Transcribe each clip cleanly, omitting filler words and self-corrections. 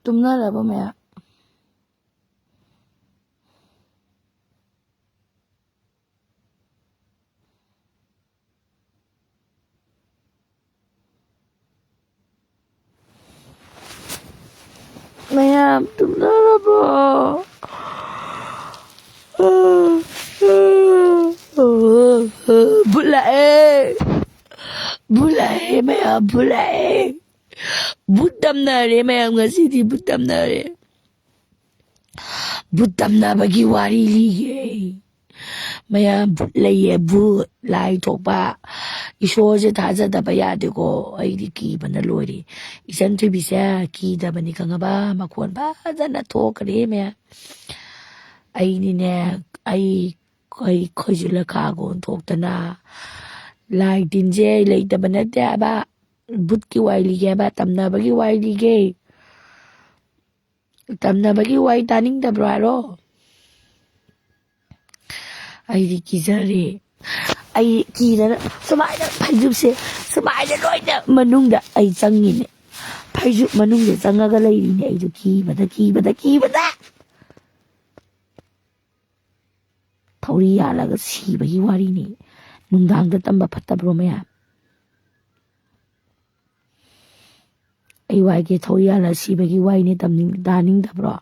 ꯇꯨꯝꯅꯔꯕ ꯃꯌꯥꯝ mẹ tụi nó là bò bù lại mẹ bù lại bút tâm nà đấy mẹ ngờ gì thì bút tâm nà đấy bút tâm nà bà kia wari li ghê mẹ bút lấy bút lại thuộc bà 이쇼 제 다자다 봐야 되고 아이디 기반을 로리 이젠 투비사 기다 보니까 봐 막원 바자나 또 그래면 아이니네 아이 거의 거질러 가고 독다나 라이딘제 레이다 보내다 봐 붓기 와이리게 봐 땀나버기 와이리게 땀나버기 와이 다닝다 브라로 아이디 기자리 ai kỳ đó sumai đó phải giúp xe sumai đó nói đó mà nung đó ai chăng nhìn này phải giúp mà nung để chăng cái này đi này giúp kỳ mà ta thầu đi à là cái gì vậy hoa đi này nung đang đó tâm bạc phát tập rồi mày à ai vay cái thầu đi à là gì vậy hoa này tâm nín đa nín tập rồi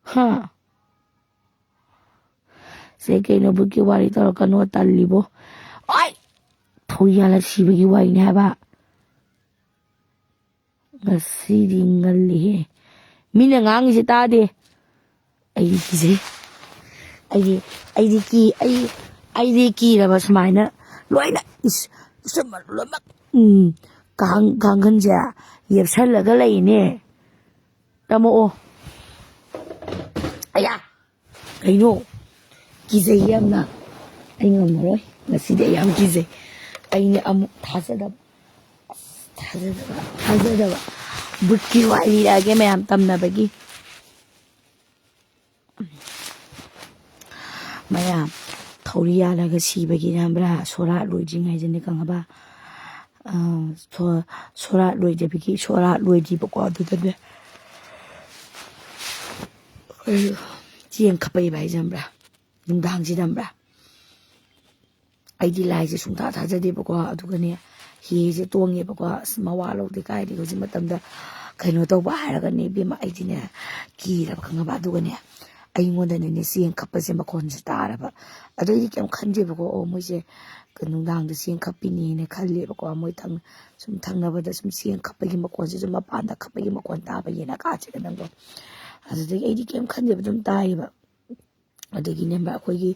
ha Sekeno buki wari taro kano talibo. Ay! Thoyala sibagi wari ni haba. Ngasi di ngali he. Mina ngang si tade. Ay di kise. Ay di ki raba sumayna. Loy na. Sama lamak. Kangan siya. Yep salaga lay ne. Tamo o. Aya. Kaino. 기세 양나 아니 엄마로 나 시대 양 기세 아니 아무 다서다 붓기 와이라게 매암 땀나버기 마야 토리아라가 시버기 남브라 소라 로이징 하이전에 강아봐 소라 로이제비기 소라 로이지 보고 어두던데 지엔 카바이 바이잠브라 ꯅꯨꯡꯗꯥꯡꯁꯤꯗꯝꯕ꯭ꯔꯥ ꯑꯩꯗꯤ ꯂꯥꯏꯁꯦ ꯁꯨꯡꯊꯥ ꯊꯥꯖꯗꯦꯕꯀꯣ ꯑꯗꯨꯒꯅꯦ ꯍꯤꯁꯦ ꯇꯣꯡꯉꯦꯕꯀꯣ ꯑꯁ ꯃꯋꯥ ꯂꯧꯗꯦ ꯀꯥꯏꯗꯤ ꯍꯧꯖꯤꯛ ꯃꯇꯝꯗ ꯀꯩꯅꯣ ꯇꯧꯕ ꯍꯥꯏꯔꯒꯅꯦ ꯏꯕꯦꯝꯃ ꯑꯩꯗꯤꯅꯦ ꯀꯤꯔꯕ ꯈꯪꯉꯕ ꯑꯗꯨꯒꯅꯦ ꯑꯩꯉꯣꯟꯗꯅꯦ ꯆꯦꯡ ꯈꯞꯄꯁꯦ ꯃꯈꯣꯟꯁꯦ ꯇꯥꯔꯕ ꯑꯗꯨꯏꯗꯤ ꯀꯩꯝ ꯈꯟꯗꯦꯕꯀꯣ ꯑꯣ ꯃꯣꯏꯁꯦ ꯅꯨꯡꯗꯥꯡꯗ ꯆꯦꯡ ꯈꯞꯄꯤꯅꯦꯅ ꯈꯜꯂꯦꯕꯀꯣ ꯃꯣꯏ ꯁꯨꯝ ꯊꯪꯅꯕꯗ ꯁꯨꯝ ꯆꯦꯡ ꯈꯞꯄꯒꯤ ꯃꯈꯣꯟꯁꯦ ꯁꯨꯝ ꯃꯄꯥꯟꯗ ꯈꯞꯄꯒꯤ ꯃꯈꯣꯟ ꯇꯥꯕ ꯌꯦꯅ ꯀꯥꯆꯦꯒ ꯅꯪꯗꯣ ꯑꯗꯨꯗꯒꯤ ꯑꯩꯗꯤ ꯀꯩꯝ ꯈꯟꯗꯦꯕ ꯑꯗꯨꯝ ꯇꯥꯏꯌꯦꯕ ꯑꯗꯒꯤꯅꯦ ꯑꯩꯈꯣꯏꯒꯤ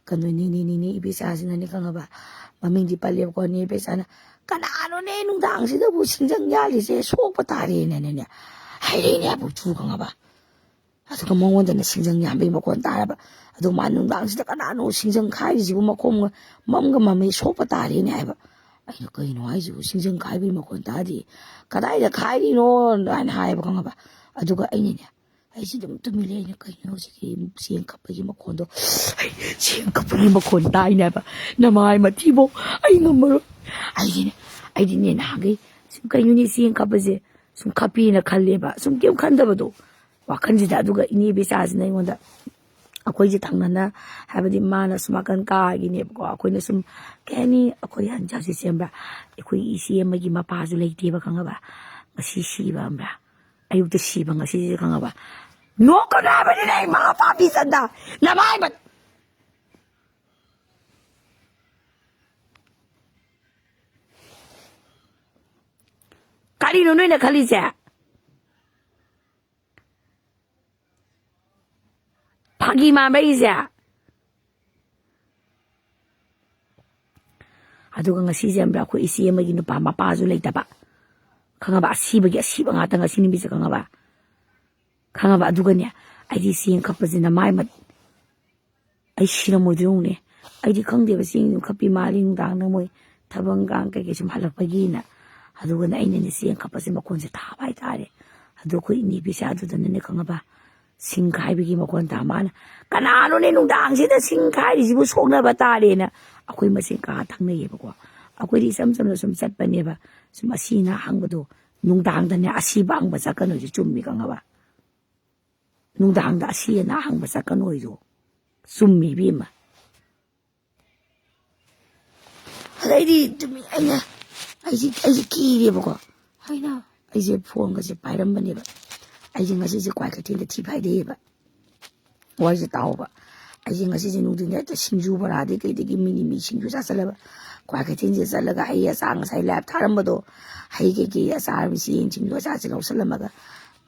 ꯀꯩꯅꯣ ꯅꯤꯅꯦ ꯏꯕꯦꯆꯥꯁꯤꯅꯅꯦ ꯈꯪꯉꯕ ꯃꯃꯤꯡꯗꯤ ꯄꯜꯂꯦꯕꯀꯣ ꯅꯦ ꯏꯕꯦꯆꯥꯅ ꯀꯅꯥꯅꯣꯅꯦ ꯅꯨꯡꯗꯥꯡꯁꯤꯗꯕꯨ ꯁꯤꯡꯖꯪ ꯌꯥꯜꯂꯤꯁꯦ ꯁꯣꯛꯄ ꯇꯥꯔꯦꯅꯅꯦ ꯍꯥꯏꯔꯛꯏꯅꯦ ꯕꯨꯆꯨ ꯈꯪꯉꯕ ꯑꯗꯨꯒ ꯃꯉꯣꯟꯗꯅ ꯁꯤꯡꯖꯪ ꯌꯥꯟꯕꯒꯤ ꯃꯈꯣꯟ ꯇꯥꯔꯕ ꯑꯗꯨꯒ ꯃꯥ ꯅꯨꯡꯗꯥꯡꯁꯤꯗ ꯀꯅꯥꯅꯣ ꯁꯤꯡꯖꯪ ꯈꯥꯏꯔꯤꯁꯤꯕꯨ ꯃꯈꯣꯡ ꯃꯝꯒ ꯃꯝꯃꯤ ꯁꯣꯛꯄ ꯇꯥꯔꯦꯅꯦ ꯍꯥꯏꯕ ꯑꯩꯅ ꯀꯩꯅꯣ ꯍꯥꯏꯁꯤꯕꯨ ꯁꯤꯡꯖꯪ ꯈꯥꯏꯕꯒꯤ ꯃꯈꯣꯟ ꯇꯥꯗꯦ ꯀꯗꯥꯏꯗ ꯈꯥꯏꯔꯤꯅꯣ ꯍꯥꯏꯅ ꯍꯥꯏꯌꯦꯕ ꯈꯪꯉꯕ ꯑꯗꯨꯒ ꯑꯩꯅꯅꯦ ꯑꯩꯁꯤ ꯑꯗꯨꯝ ꯇꯨꯃꯤꯟꯅ ꯑꯩꯅ ꯀꯩꯅꯣ ꯍꯧꯖꯤꯛꯀꯤ ꯆꯦꯡ ꯈꯞꯄꯒꯤ ꯃꯈꯣꯟꯗꯣ ꯆꯦꯡ ꯈꯞꯄꯒꯤ ꯃꯈꯣꯟ ꯇꯥꯏꯅꯦꯕ ꯅꯃꯥꯏ ꯃꯊꯤꯕꯣ ꯑꯩ ꯉꯝꯃꯔꯣꯏ ꯑꯩꯗꯤꯅꯦ ꯅꯍꯥꯟꯈꯩ ꯁꯨꯝ ꯀꯩꯅꯣꯅꯦ ꯆꯦꯡ ꯈꯞꯄꯁꯦ ꯁꯨꯝ ꯈꯞꯄꯤꯅ ꯈꯜꯂꯦꯕ ꯁꯨꯝ ꯀꯩꯝ ꯈꯟꯗꯕꯗꯣ ꯋꯥꯈꯜꯁꯤꯗ ꯑꯗꯨꯒ ꯏꯅꯦ ꯏꯕꯦꯆꯥꯁꯤꯅ ꯑꯩꯉꯣꯟꯗ ꯑꯩꯈꯣꯏꯁꯦ ꯊꯪꯅꯅ ꯍꯥꯏꯕꯗꯤ ꯃꯥꯅ ꯁꯨꯝ ꯅꯥꯀꯟ ꯀꯥꯒꯤꯅꯦꯕꯀꯣ ꯑꯩꯈꯣꯏꯅ ꯁꯨꯝ ꯀꯩ ꯍꯥꯏꯅꯤ ꯑꯩꯈꯣꯏ ꯍꯟꯖꯥꯛꯁꯦ ꯁꯦꯝꯕ꯭ꯔꯥ ꯑꯩꯈꯣꯏ ꯏꯆꯦ ꯑꯃꯒꯤ ꯃꯄꯥꯁꯨ ꯂꯩꯇꯦꯕ ꯈꯪꯉꯕ ꯉꯁꯤ ꯁꯤꯕ ꯑꯃ꯭ꯔꯥ ꯑꯌꯨꯛꯇ ꯁꯤꯕ ꯉꯁꯤꯁꯦ ꯈꯪꯉꯕ ꯅꯣꯛꯀꯅꯨ ꯍꯥꯏꯕꯅꯤꯅꯦ ꯑꯩ ꯃꯥ ꯄꯥꯄꯤ ꯆꯟꯗ ꯅꯃꯥꯏ ꯀꯔꯤꯅꯣ ꯅꯣꯏꯅ ꯈꯜꯂꯤꯁꯦ ꯐꯥꯒꯤ ꯃꯥꯟꯕ ꯑꯩꯁꯦ ꯑꯗꯨꯒ ꯉꯁꯤꯁꯦ ꯑꯃ꯭ꯔꯥ ꯑꯩꯈꯣꯏ ꯏꯆꯦ ꯑꯃꯒꯤ ꯅꯨꯄꯥ ꯃꯄꯥꯁꯨ ꯂꯩꯇꯕ ꯈꯪꯉꯕ ꯑꯁꯤꯕꯒꯤ ꯑꯁꯤꯕ ꯉꯥꯛꯇ ꯉꯁꯤ ꯅꯨꯃꯤꯠꯁꯦ ꯈꯪꯉꯕ ꯑꯗꯨꯒꯅꯦ ꯑꯩꯗꯤ ꯆꯦꯡ ꯈꯞꯄꯁꯤꯅ ꯑꯩ ꯁꯤꯔꯝꯃꯣꯏꯗꯣꯏꯅꯦ ꯑꯩꯗꯤ ꯈꯪꯗꯦꯕ ꯆꯦꯡ ꯈꯞꯄꯤ ꯃꯥꯜꯂꯤ ꯅꯨꯡꯗꯥꯡꯗ ꯃꯣꯏ ꯊꯕꯛ ꯏꯟꯈꯥꯡ ꯀꯩꯀꯩ ꯁꯨꯝ ꯍꯜꯂꯛꯄꯒꯤꯅ ꯑꯗꯨꯒꯅ ꯑꯩꯅꯅꯦ ꯆꯦꯡ ꯈꯞꯄꯁꯦ ꯃꯈꯣꯟꯁꯦ ꯇꯥꯕ ꯍꯥꯏꯇꯥꯔꯦ ꯑꯗꯣ ꯑꯩꯈꯣꯏ ꯏꯅꯦ ꯏꯕꯦꯆꯥꯗꯨꯗꯅꯅꯦ ꯈꯪꯉꯕ ꯁꯤꯡ ꯈꯥꯏꯕꯒꯤ ꯃꯈꯣꯟ ꯇꯥ ꯃꯥꯅ ꯀꯅꯥꯅꯣꯅꯦ ꯅꯨꯡꯗꯥꯡꯁꯤꯗ ꯁꯤꯡ ꯈꯥꯏꯔꯤꯁꯤꯕꯨ ꯁꯣꯛꯅꯕ ꯇꯥꯔꯦꯅ ꯑꯩꯈꯣꯏ ꯃꯁꯦꯟ ꯀꯥ ꯊꯪꯅꯩꯌꯦꯕꯀꯣ ꯑꯩꯈꯣꯏꯗꯤ ꯏꯆꯝ ꯆꯝꯅ ꯁꯨꯝ ꯆꯠꯄꯅꯦꯕ ꯁꯨꯝ ꯑꯁꯤꯅ ꯍꯪꯕꯗꯣ ꯅꯨꯡꯗꯥꯡꯗꯅꯦ ꯑꯁꯤꯕ ꯍꯪꯕ ꯆꯠꯀꯅꯣꯁꯨ ꯆꯨꯝꯃꯤ ꯈꯪꯉꯕ ꯅꯨꯡꯗꯥꯡꯗ ꯑꯁꯤ ꯑꯅꯥ ꯍꯪꯕ ꯆꯠꯀꯅꯣꯁꯨ ꯆꯨꯝꯃꯤ ꯏꯕꯦꯝꯃ ꯑꯗꯩꯗꯤ ꯆꯨꯝꯃꯤ ꯑꯩꯁꯦ ꯀꯤꯔꯦꯕꯀꯣ ꯑꯩꯁꯦ ꯐꯣꯟꯒꯁꯦ ꯄꯥꯏꯔꯝꯕꯅꯦꯕ ꯑꯩꯁꯦ ꯉꯁꯤꯁꯦ ꯀ꯭ꯋꯥ ꯀꯩꯊꯦꯜꯗ ꯊꯤ ꯐꯥꯏꯗꯩꯑꯕ ꯋꯥꯔꯤꯁꯦ ꯇꯥꯎꯕ ꯑꯩꯁꯦ ꯉꯁꯤꯁꯦ ꯅꯨꯡꯊꯤꯟꯗ ꯍꯦꯛꯇ ꯁꯤꯡꯖꯨ ꯕꯣꯔꯥꯗꯒꯤ ꯀꯩꯗꯒꯤ ꯃꯤ ꯁꯤꯡꯖꯨ ꯆꯥꯁꯤꯜꯂꯕ ꯀ꯭ꯋꯥ ꯀꯩꯊꯦꯜꯁꯦ ꯆꯠꯂꯒ ꯍꯩ ꯑꯆꯥꯔ ꯉꯁꯥꯏ ꯂꯥꯏꯞ ꯊꯥꯔꯝꯕꯗꯣ ꯍꯩ ꯀꯩꯀꯩ ꯑꯆꯥꯔ ꯆꯦꯡꯁꯤꯡꯗꯣ ꯑꯆꯥꯔꯁꯦ ꯂꯧꯁꯜꯂꯝꯃꯒ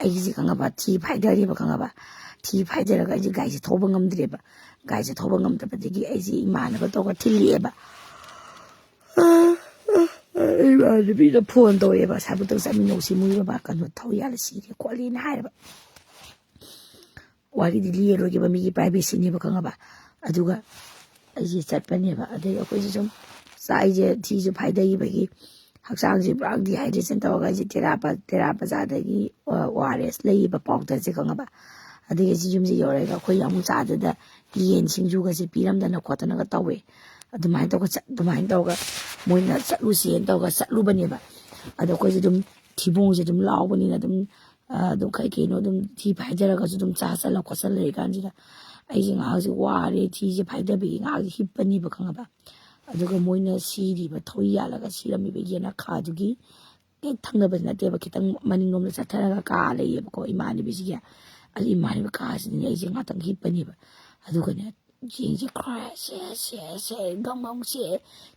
ꯑꯩꯁꯦ ꯈꯪꯉꯕ ꯊꯤ ꯐꯥꯏꯗꯔꯦꯕ ꯈꯪꯉꯕ ꯊꯤ ꯐꯥꯏꯗꯔꯒ ꯑꯩꯁꯦ ꯒꯥꯔꯤꯁꯦ ꯊꯧꯕ ꯉꯝꯗ꯭ꯔꯦꯕ ꯒꯥꯔꯤꯁꯦ ꯊꯧꯕ ꯉꯝꯗꯕꯗꯒꯤ ꯑꯩꯁꯦ ꯏꯃꯥꯟꯅꯕ ꯇꯧꯔꯒ ꯊꯤꯜꯂꯛꯑꯦꯕ ꯏꯃꯥꯟꯅꯕꯤꯗ ꯐꯣꯟ ꯇꯧꯔꯛꯑꯦꯕ ꯁꯥꯏꯕꯨꯛꯇꯪ ꯆꯠꯃꯤꯟꯅꯧꯁꯤ ꯃꯣꯏ ꯕꯕꯥ ꯀꯩꯅꯣ ꯊꯧ ꯌꯥꯜꯂ ꯁꯤꯔꯦ ꯈꯣꯠꯂꯦꯅ ꯍꯥꯏꯔꯕ ꯋꯥꯔꯤꯗꯤ ꯂꯤꯔꯔꯣꯏꯒꯦꯕ ꯃꯤꯒꯤ ꯄ꯭ꯔꯥꯏꯚꯦꯁꯤꯅꯦꯕ ꯈꯪꯉꯕ ꯑꯗꯨꯒ ꯑꯩꯁꯦ ꯆꯠꯄꯅꯦꯕ ꯑꯗꯩ ꯑꯩꯈꯣꯏꯁꯦ ꯁꯨꯝ ꯑꯩꯁꯦ ꯊꯤꯁꯨ ꯐꯥꯏꯗꯈꯤꯕꯒꯤ ꯍꯛꯆꯥꯡꯁꯦ ꯄꯨꯔꯥ ꯗꯤꯍꯥꯏꯗ꯭ꯔꯦꯁꯟ ꯇꯧꯔꯒ ꯑꯩꯁꯦ ꯇꯦꯔꯥ ꯕꯖꯥꯔꯗꯒꯤ ORS ꯂꯩꯌꯦꯕ ꯄꯥꯎꯗꯔꯁꯦ ꯈꯪꯉꯕ ꯑꯗꯒꯤ ꯑꯩꯁꯦ ꯌꯨꯝꯁꯦ ꯌꯧꯔꯒ ꯑꯩꯈꯣꯏ ꯌꯥꯃꯨꯆꯥꯗꯨꯗ ꯌꯦꯟ ꯁꯤꯡꯖꯨꯒꯁꯦ ꯄꯤꯔꯝꯗꯅ ꯈꯣꯠꯇꯅꯒ ꯇꯧꯋꯦ ꯑꯗꯨꯃꯥꯏꯅ ꯇꯧꯔꯒ ꯃꯣꯏꯅ ꯆꯠꯂꯨꯁꯦꯅ ꯇꯧꯔꯒ ꯆꯠꯂꯨꯕꯅꯦꯕ ꯑꯗꯣ ꯑꯩꯈꯣꯏꯁꯦ ꯑꯗꯨꯝ ꯊꯤꯕꯣꯡꯁꯦ ꯑꯗꯨꯝ ꯂꯥꯎꯕꯅꯤꯅ ꯑꯗꯨꯝ ꯀꯩꯅꯣ ꯑꯗꯨꯝ ꯊꯤ ꯐꯥꯏꯗꯔꯒꯁꯨ ꯑꯗꯨꯝ ꯆꯠꯂ ꯈꯣꯠꯆꯜ ꯂꯩ ꯀꯥꯟꯁꯤꯗ ꯑꯩꯁꯦ ꯉꯥꯏꯍꯥꯛꯁꯦ ꯋꯥꯔꯦ ꯊꯤꯁꯦ ꯐꯥꯏꯗꯕꯒꯤ ꯉꯥꯏꯍꯥꯛꯁꯦ ꯍꯤꯞꯄꯅꯦꯕ ꯈꯪꯉꯕ ꯑꯗꯨꯒ ꯃꯣꯏꯅ ꯁꯤꯔꯤꯕ ꯊꯧꯔꯤ ꯌꯥꯜꯂꯒ ꯁꯤꯔꯝꯃꯤꯕ ꯌꯦꯅꯈꯥꯗꯨꯒꯤ ꯍꯦꯛ ꯊꯪꯅꯕꯗꯤ ꯅꯠꯇꯦꯕ ꯈꯤꯇꯪ ꯃꯅꯤꯡꯂꯣꯝꯗ ꯆꯠꯊꯔꯒ ꯀꯥ ꯂꯩꯌꯦꯕꯀꯣ ꯏꯃꯥꯟꯅꯕꯤꯁꯤꯒꯤ ꯑꯗꯨ ꯏꯃꯥꯟꯅꯕꯤ ꯀꯥꯁꯤꯗꯅꯦ ꯑꯩꯁꯦ ꯉꯥꯛꯇꯪ ꯍꯤꯞꯄꯅꯦꯕ ꯑꯗꯨꯒꯅꯦ ꯆꯦꯡꯁꯦ ꯈꯔ ꯒꯝ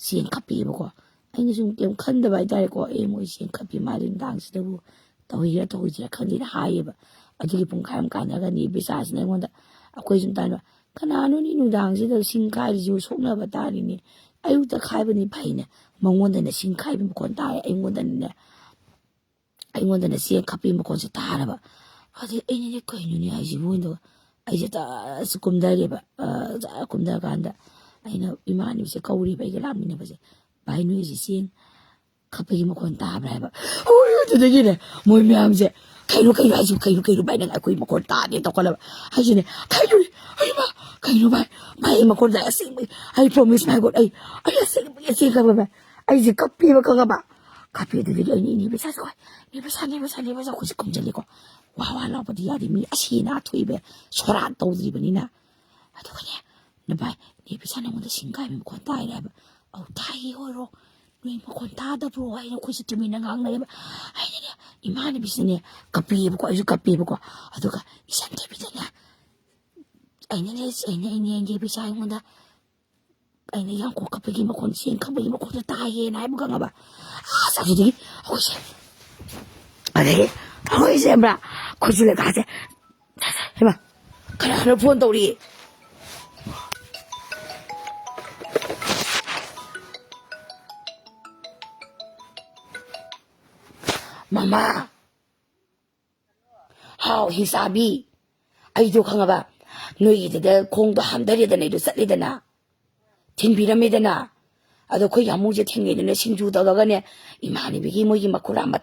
ꯆꯦꯡ ꯈꯞꯄꯤꯑꯕꯀꯣ ꯑꯩꯅ ꯁꯨꯝ ꯀꯩꯝ ꯈꯟꯗꯕ ꯍꯥꯏꯇꯥꯔꯦꯀꯣ ꯃꯣꯏ ꯆꯦꯡ ꯈꯞꯄꯤ ꯃꯥꯜꯂꯤ ꯅꯨꯡꯗꯥꯡꯁꯤꯗꯕꯨ ꯇꯧꯍꯩꯁꯤꯔꯥ ꯈꯪꯗꯦꯅ ꯍꯥꯏꯌꯦꯕ ꯑꯗꯨꯒꯤ ꯄꯨꯡꯈꯥꯏ ꯑꯃ ꯀꯥꯟꯅꯒꯅꯤ ꯕꯤꯆꯥꯁꯤꯅ ꯑꯩꯉꯣꯟꯗ ꯑꯩꯈꯣꯏ ꯁꯨꯝ ꯇꯥꯏꯅ ꯀꯅꯥꯅꯣꯅꯤ ꯅꯨꯡꯗꯥꯡꯁꯤꯗ ꯁꯤꯡ ꯈꯥꯏꯔꯤꯁꯤꯕꯨ ꯁꯣꯛꯅꯕ ꯇꯥꯔꯤꯅꯤ ꯑꯌꯨꯛꯇ ꯈꯥꯏꯕꯅꯤ ꯐꯩꯅꯦ ꯃꯉꯣꯟꯗꯅ ꯁꯤꯡ ꯈꯥꯏꯕ ꯃꯈꯣꯟ ꯇꯥꯔꯦ ꯑꯩꯉꯣꯟꯗꯅ ꯆꯦꯡ ꯈꯞꯄꯤ ꯃꯈꯣꯟꯁꯦ ꯇꯥꯔꯕ ꯑꯗꯩ ꯑꯩꯅꯅꯦ ꯀꯩꯅꯣꯅꯦ ꯍꯥꯏꯁꯤꯕꯨ ꯑꯩꯁꯦ ꯇꯁ ꯀꯨꯝꯊꯔꯦꯕ ꯀꯨꯝꯊꯔꯀꯥꯟꯗ ꯑꯩꯅ ꯏꯃꯥꯟꯅꯕꯤꯁꯦ ꯀꯧꯔꯤꯕ ꯑꯩꯒ ꯂꯥꯛꯃꯤꯟꯅꯕꯁꯦ ꯚꯥꯏ ꯅꯣꯏꯁꯦ ꯆꯦꯡ ꯈꯞꯄꯒꯤ ꯃꯈꯣꯟ ꯇꯥꯕ꯭ꯔꯥ ꯍꯥꯏꯕ ꯍꯣꯏ ꯑꯗꯨꯗꯒꯤꯅꯦ ꯃꯣꯏ ꯃꯌꯥꯝꯁꯦ ꯀꯩꯅꯣ ꯍꯥꯏꯁꯤꯕꯨ ꯀꯩꯅꯣ ꯚꯥꯏ ꯅꯪ ꯑꯩꯈꯣꯏ ꯃꯈꯣꯟ ꯇꯥꯗꯦ ꯇꯧꯈꯠꯂꯕ ꯍꯥꯏꯁꯤꯅꯦ ꯀꯩꯅꯣ ꯚꯥꯏ ꯑꯩ ꯃꯈꯣꯟ ꯇꯥꯏ ꯑꯁꯦꯡꯕꯩ ꯑꯩ ꯄ꯭ꯔꯣꯃꯤꯁ ꯃꯥꯏ ꯒꯣꯠ ꯑꯩ ꯑꯁꯦꯡꯕꯒꯤ ꯆꯦꯡ ꯈꯞꯄ ꯚꯥꯏ ꯑꯩꯁꯦ ꯀꯞꯄꯦꯕ ꯈꯪꯉꯕ ꯀꯞꯄꯦ ꯑꯗꯨꯗꯒꯤ ꯑꯩꯅ ꯏꯅꯦ ꯄꯩꯁꯥꯁꯦ ꯑꯩꯈꯣꯏꯁꯦ ꯈꯨꯝꯖꯤꯜꯂꯤꯀꯣ ꯋꯥ ꯂꯥꯎꯕꯗꯤ ꯌꯥꯗꯦ ꯃꯤ ꯑꯁꯤꯅꯥ ꯊꯣꯛꯏꯕ ꯁꯣꯔꯥꯠ ꯇꯧꯗ꯭ꯔꯤꯕꯅꯤꯅ ꯑꯗꯨꯒꯅꯦ ꯚꯥꯏ ꯅꯦ ꯄꯩꯁꯥ ꯅꯉꯣꯟꯗ ꯁꯤꯡ ꯀꯥꯏꯕ ꯃꯈꯣꯟ ꯇꯥꯏꯔꯦ ꯍꯥꯏꯕ ꯑꯧ ꯇꯥꯏꯌꯦ ꯑꯣꯏꯔꯣ ꯅꯣꯏ ꯃꯈꯣꯟ ꯇꯥꯗꯕ꯭ꯔꯣ ꯍꯥꯏꯅ ꯑꯩꯈꯣꯏꯁꯦ ꯇꯨꯃꯤꯟꯅ ꯉꯥꯡꯅꯩꯌꯦꯕ ꯑꯩꯅꯅꯦ ꯏꯃꯥꯟꯅꯕꯤꯁꯤꯅꯦ ꯀꯞꯄꯤꯌꯦꯕꯀꯣ ꯑꯩꯁꯨ ꯀꯞꯄꯦꯕꯀꯣ ꯑꯗꯨꯒ ꯏꯁꯟ ꯊꯦꯕꯤꯗꯅꯦ ꯑꯩꯅ ꯄꯩꯁꯥ ꯑꯩꯉꯣꯟꯗ ꯑꯩꯅ ꯌꯥꯡꯀꯣꯛ ꯀꯞꯄꯒꯤ ꯃꯈꯣꯟ ꯆꯦꯡ ꯈꯞꯄꯒꯤ ꯃꯈꯣꯟꯁꯦ ꯇꯥꯏꯌꯦꯅ ꯍꯥꯏꯕ ꯈꯪꯉꯕ ꯑꯗꯨꯗꯒꯤ ꯑꯩꯈꯣꯏꯁꯦ ꯕ꯭ꯔꯥ ꯑꯩꯈꯣꯏꯁꯨ ꯂꯩꯀꯥꯁꯦ ꯍꯩꯃꯥ ꯀꯅꯥꯅꯣ ꯐꯣꯟ ꯇꯧꯔꯤꯌꯦ ꯃꯃꯥ ꯍꯥꯎ ꯍꯤꯡꯆꯥꯕꯤ ꯑꯩꯗꯣ ꯈꯪꯉꯕ ꯅꯣꯏꯒꯤꯗꯨꯗ ꯈꯣꯡꯗꯣ ꯍꯥꯝꯊꯔꯦꯗꯅ ꯑꯩꯗꯣ ꯆꯠꯂꯦꯗꯅ ꯊꯤꯟꯕꯤꯔꯝꯃꯦꯗꯅ ꯑꯗꯣ ꯑꯩꯈꯣꯏ ꯌꯥꯃꯨꯁꯦ ꯊꯦꯡꯅꯩꯗꯅ ꯁꯤꯡꯖꯨ ꯇꯧꯔꯒꯅꯦ ꯏꯃꯥꯟꯅꯕꯤꯒꯤ ꯃꯣꯏꯒꯤ ꯃꯈꯨꯔꯥꯝꯕ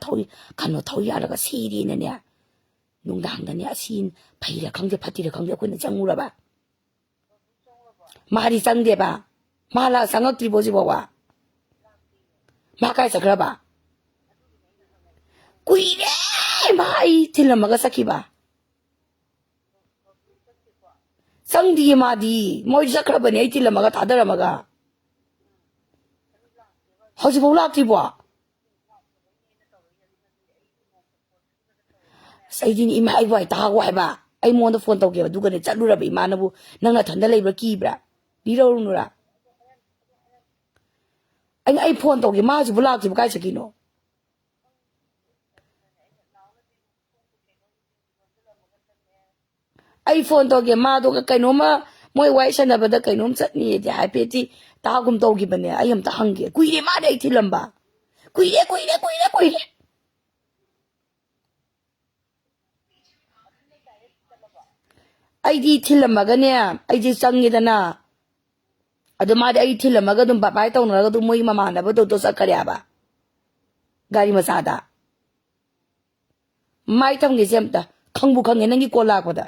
ꯊꯧ ꯌꯥꯜꯂꯒ ꯁꯤꯔꯤꯅꯅꯦ ꯅꯨꯡꯗꯥꯡꯗꯅꯦ ꯑꯁꯤ ꯐꯩꯔꯥ ꯈꯪꯗꯦ ꯐꯠꯇꯤꯔꯥ ꯈꯪꯗꯦ ꯑꯩꯈꯣꯏꯅ ꯆꯪꯉꯨꯔꯕ ꯃꯥꯗꯤ ꯆꯪꯗꯦꯕ ꯃꯥ ꯆꯪꯉꯛꯇ꯭ꯔꯤꯕꯣ ꯍꯧꯖꯤꯛꯐꯥꯎꯕ ꯃꯥ ꯀꯥꯏ ꯆꯠꯈ꯭ꯔꯕ ꯀꯨꯏꯔꯦ ꯃꯥ ꯑꯩ ꯊꯤꯜꯂꯝꯃꯒ ꯆꯠꯈꯤꯕ ꯆꯪꯗꯤꯌꯦ ꯃꯥꯗꯤ ꯃꯣꯏ ꯆꯠꯈ꯭ꯔꯕꯅꯤ ꯑꯩ ꯊꯤꯜꯂꯝꯃꯒ ꯊꯥꯗꯔꯝꯃꯒ ꯍꯧꯖꯤꯛꯐꯥꯎ ꯂꯥꯛꯇ꯭ꯔꯤꯕꯣ ꯑꯩꯗꯤꯅꯦ ꯏꯃꯥ ꯑꯩꯕꯨ ꯇꯥꯍꯧ ꯍꯥꯏꯕ ꯑꯩ ꯃꯉꯣꯟꯗ ꯐꯣꯟ ꯇꯧꯒꯦꯕ ꯑꯗꯨꯒꯅꯦ ꯆꯠꯂꯨꯔꯕ ꯏꯃꯥꯅꯕꯨ ꯅꯪ ꯅꯊꯟꯗ ꯂꯩꯕ꯭ꯔꯥ ꯀꯤꯕ꯭ꯔꯥ ꯂꯤꯔꯧꯔꯨꯅꯨꯔꯥ ꯑꯩ ꯐꯣꯟ ꯇꯧꯒꯦ ꯃꯥ ꯍꯧꯖꯤꯛꯐꯥꯎ ꯂꯥꯛꯇ꯭ꯔꯤꯕ ꯀꯥꯏ ꯆꯠꯈꯤꯅꯣ ꯑꯩ ꯐꯣꯟ ꯇꯧꯒꯦ ꯃꯥꯗꯣ ꯀꯩꯅꯣꯝꯃ ꯃꯣꯏ ꯋꯥꯔꯤ ꯁꯥꯟꯅꯕꯗ ꯀꯩꯅꯣꯝ ꯆꯠꯅꯤꯌꯦꯗꯤ ꯍꯥꯏꯐꯦꯠꯇꯤ ꯇꯥꯒꯨꯝ ꯇꯧꯈꯤꯕꯅꯦ ꯑꯩ ꯑꯝꯇ ꯍꯪꯒꯦ ꯀꯨꯏꯔꯦ ꯃꯥꯗꯤ ꯑꯩ ꯊꯤꯜꯂꯝꯕ ꯀꯨꯏꯔꯦ ꯑꯩꯗꯤ ꯊꯤꯜꯂꯝꯃꯒꯅꯦ ꯑꯩꯁꯦ ꯆꯪꯉꯦꯗꯅ ꯑꯗꯨ ꯃꯥꯗꯤ ꯑꯩ ꯊꯤꯜꯂꯝꯃꯒ ꯑꯗꯨꯝ ꯕꯕꯥꯏ ꯇꯧꯅꯔꯒ ꯑꯗꯨꯝ ꯃꯣꯏ ꯃꯃꯥꯟꯅꯕꯗꯣ ꯆꯠꯈ꯭ꯔꯦꯕ ꯒꯥꯔꯤ ꯃꯆꯥꯗ ꯃꯥꯏ ꯊꯝꯒꯦꯁꯦ ꯑꯝꯇ ꯈꯪꯕꯨ ꯈꯪꯉꯦ ꯅꯪꯒꯤ ꯀꯣꯜ ꯂꯥꯛꯄꯗ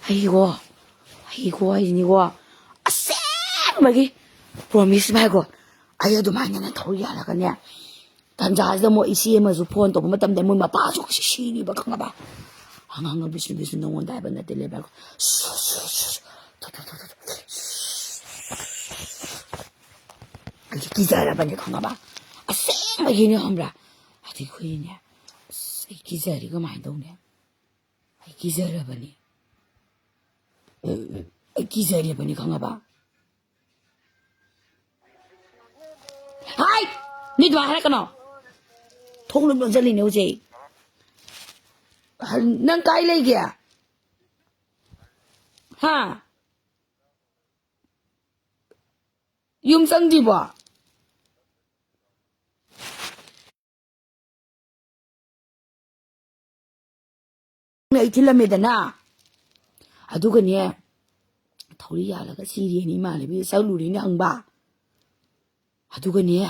ꯑꯩꯒꯣ 이거 아니고 아쌩하게 프로미스 말고 아이 ꯑꯗꯨꯃꯥꯏꯅ ꯊꯧꯔꯤ ꯌꯥꯜꯂꯒꯅꯦ 단자에서 뭐 이씨에면서 폰 또 보면 때문에 뭐 빠져 시리바 강가봐 항상 비슷비슷 농원다 해봤나 들려봐 이게 기자라 반이 강가봐 아쌩 막 이네 함라 아디 그이네 이 기자리가 많이 나오네 이 기자라 반이 기자리 반이 강가봐 하이 니도 말할까노 통로 먼저리네 오제 난 까일레기야 하 юм상디봐 이틀람에다나 아두가니 더리 야라가 시리니 말레비 사울루리니 항바 아두가니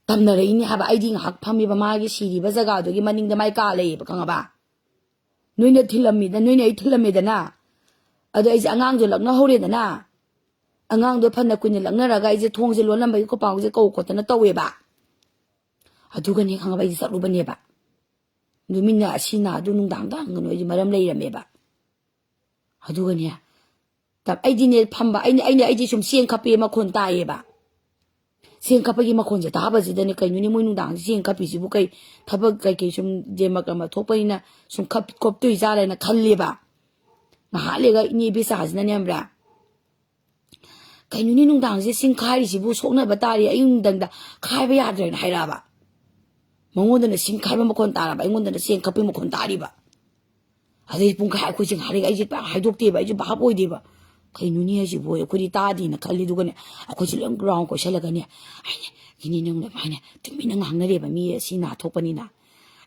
담나레이니 하바 아이디 학 파미바 마기 시리바 자가도기 마닝다 마이 까레이바 강아바 너네 틀람이다 너네 틀람에다나 아두 이제 앙앙도 락나 호레다나 앙앙도 판나 꾸니 락나라가 이제 통제 론람바 이거 빠우제 꼬꼬다나 떠웨바 아두가니 강아바 이제 사루바니바 누민나 시나도 농당당 거노 이제 마람 레이라메바 아두가니야 답 아이디네 판바 아이디 좀 시행 카페에 마콘 따예바 시행 카페기 마콘제 다바지더니 그이 누니 모이 농당 시행 카페지부 그이 타박 그이 좀 제마가마 토파이나 좀 컵도 이자라나 칼레바 나할레가 이니 비사하지나니 함라 그이 누니 농당지 싱 카리지부 속나바 따리 아이웅당다 카이바 야드레나 하이라바 멍원들은 싱카이바 먹곤 따라봐. 잉원들은 싱카이바 먹곤 따리봐. 아들 뽕카 하고 지금 하리가 이제 딱 하이독대봐. 이제 바보이대봐. 그게 눈이 해지 뭐야. 그리 따디나 칼리두거네. 아고 질렁 그라운 거 샬라가네. 아이네 기니는 아이네 tum미는 항나리봐. 미에 시나 톡바니나.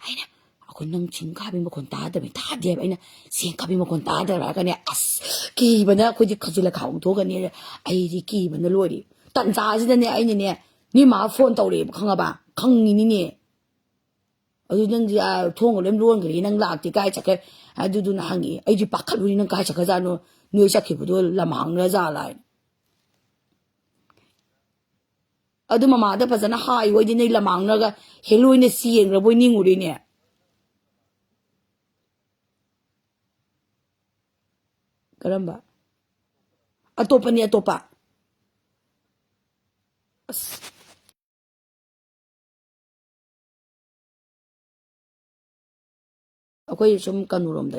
아이네 아고 능 싱카이바 먹곤 따다봐. 따대봐. 아이네 싱카이바 먹곤 따다라가네. 아스 기이바나 고지 가질라 가운도가네. 아이디 기이바나 로리. 딴자지다네 아이네네. 니마 폰 떠오래. 강아봐. 강니니네. 어디든지 통을 렘루원 그리 năng lạc thì cái chắc cái du na hangi ai ji pakhat uri nang kai chaka jano noi sakhi budo lamang na za lai adu mama da pazana hai woi di nei lamang na ga heloi ne sieng ra boi ning uri ne karamba atopa ni atopa akwai sum kanurom da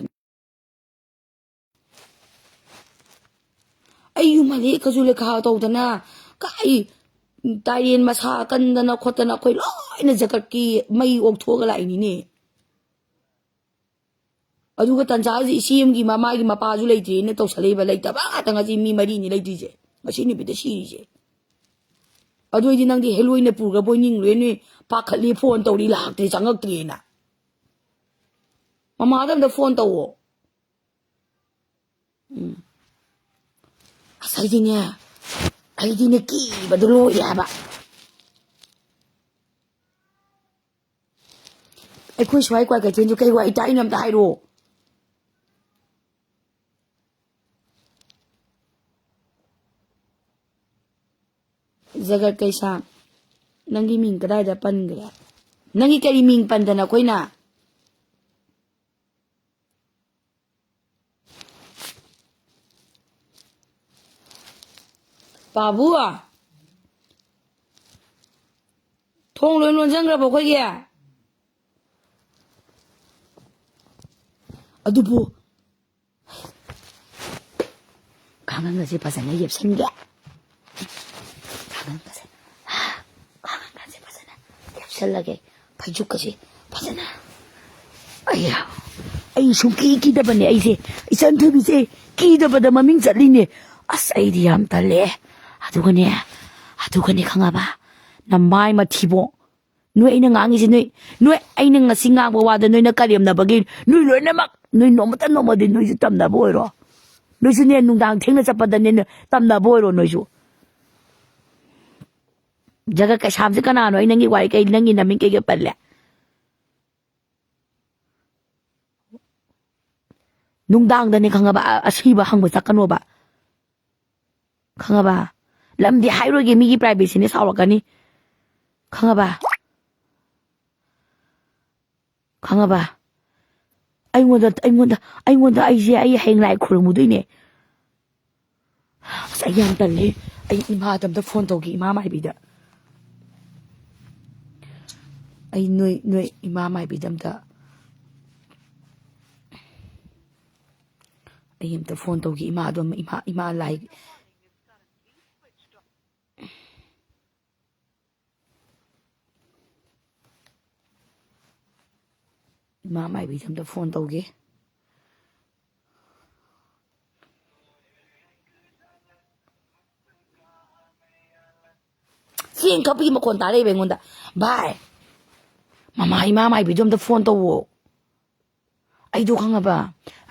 ayu mali kazule kha tawdana kai tayen masa kandana khotana khoi loina jakat ki mai ok thoga lai ni ne aduga tanjaji sim gi mama gi mapa ju leiti ne to sale ba leita ba tanga ji mi mari ni leiti je masi ni bi de si je adu ji nang di heloi ne pur ga boy ning le ni pa khali phone to ri lak te changak tri na mama da phone to wo 아이디네 끼바 들어오야 봐. 아이고 좋아할 거야 괜찮죠? 그리고 이따 이놈 다 이로. 자갈 कैसा नंगी Ming कदाइदा पन गया नंगी करी Ming पंदना Koyna 바보야 통론론 정글보 거기 아두 뭐 강한 것이 벗어나 엽산게 강한 것은 강한 것이 벗어나 엽살나게 발죽까지 벗어나 아야 아이 숨기 끼다버네 아이세 이 선투비세 끼다버다 마밍 잘리네 아싸 이디 얌 달래 아두거니 강아봐 나 마이 마티보 누이 는 앙이지 누이 아이는 nga singang 와다 누이나 까리엄나 버기 누이 로나막 누이 너무다 너무디 누이 땀나 보이로 누이스 내 농당 탱나 잡바다 내 땀나 보이로 누이수 자가 까 샴스 까나노 이능이 와이 까 이능이 나민 깨게 빨래 ꯅꯨꯡꯗꯥꯡꯗꯅꯦ ꯈꯪꯉꯕ ꯑꯁꯤꯕ ꯍꯪꯕ ꯆꯠꯀꯅꯣꯕ ꯈꯪꯉꯕ ꯂꯝꯗꯤ ꯍꯥꯏꯔꯣꯏꯒꯦ ꯃꯤꯒꯤ ꯄ꯭ꯔꯥꯏꯚꯦꯁꯤꯅꯦ ꯁꯥꯎꯔꯛꯀꯅꯤ ꯈꯪꯉꯕ ꯈꯪꯉꯕ ꯑꯩꯉꯣꯟꯗ ꯑꯩꯁꯦ ꯑꯩ ꯍꯌꯦꯡ ꯂꯥꯏ ꯈꯨꯔꯨꯝꯃꯨꯗꯣꯏꯅꯦ ꯑꯁ ꯑꯩ ꯌꯥꯝ ꯇꯜꯂꯦ ꯑꯩ ꯏꯃꯥꯗ ꯑꯝꯇ ꯐꯣꯟ ꯇꯧꯒꯦ ꯏꯃꯥ ꯃꯥꯏꯕꯤꯗ ꯑꯩ ꯅꯣꯏ ꯏꯃꯥ ꯃꯥꯏꯕꯤꯗ ꯑꯝꯇ ꯑꯩ ꯑꯝꯇ ꯐꯣन ꯇꯧꯒꯦ ꯏꯃꯥꯗꯣ ꯏꯃꯥ ꯂꯥꯏ ꯏꯃꯥ ꯃꯥꯏꯕꯤꯗ ꯑꯝꯇ ꯐꯣꯟ ꯇꯧꯒꯦ ꯆꯦꯡ ꯀꯞꯄꯒꯤ ꯃꯈꯣꯟ ꯇꯥꯔꯛꯏꯕ ꯑꯩꯉꯣꯟꯗ ꯚꯥꯏ ꯃꯃꯥ ꯏꯃꯥ ꯃꯥꯏꯕꯤꯗꯣ ꯑꯝꯇ ꯐꯣꯟ ꯇꯧꯋꯣ ꯑꯩꯗꯣ ꯈꯪꯉꯕ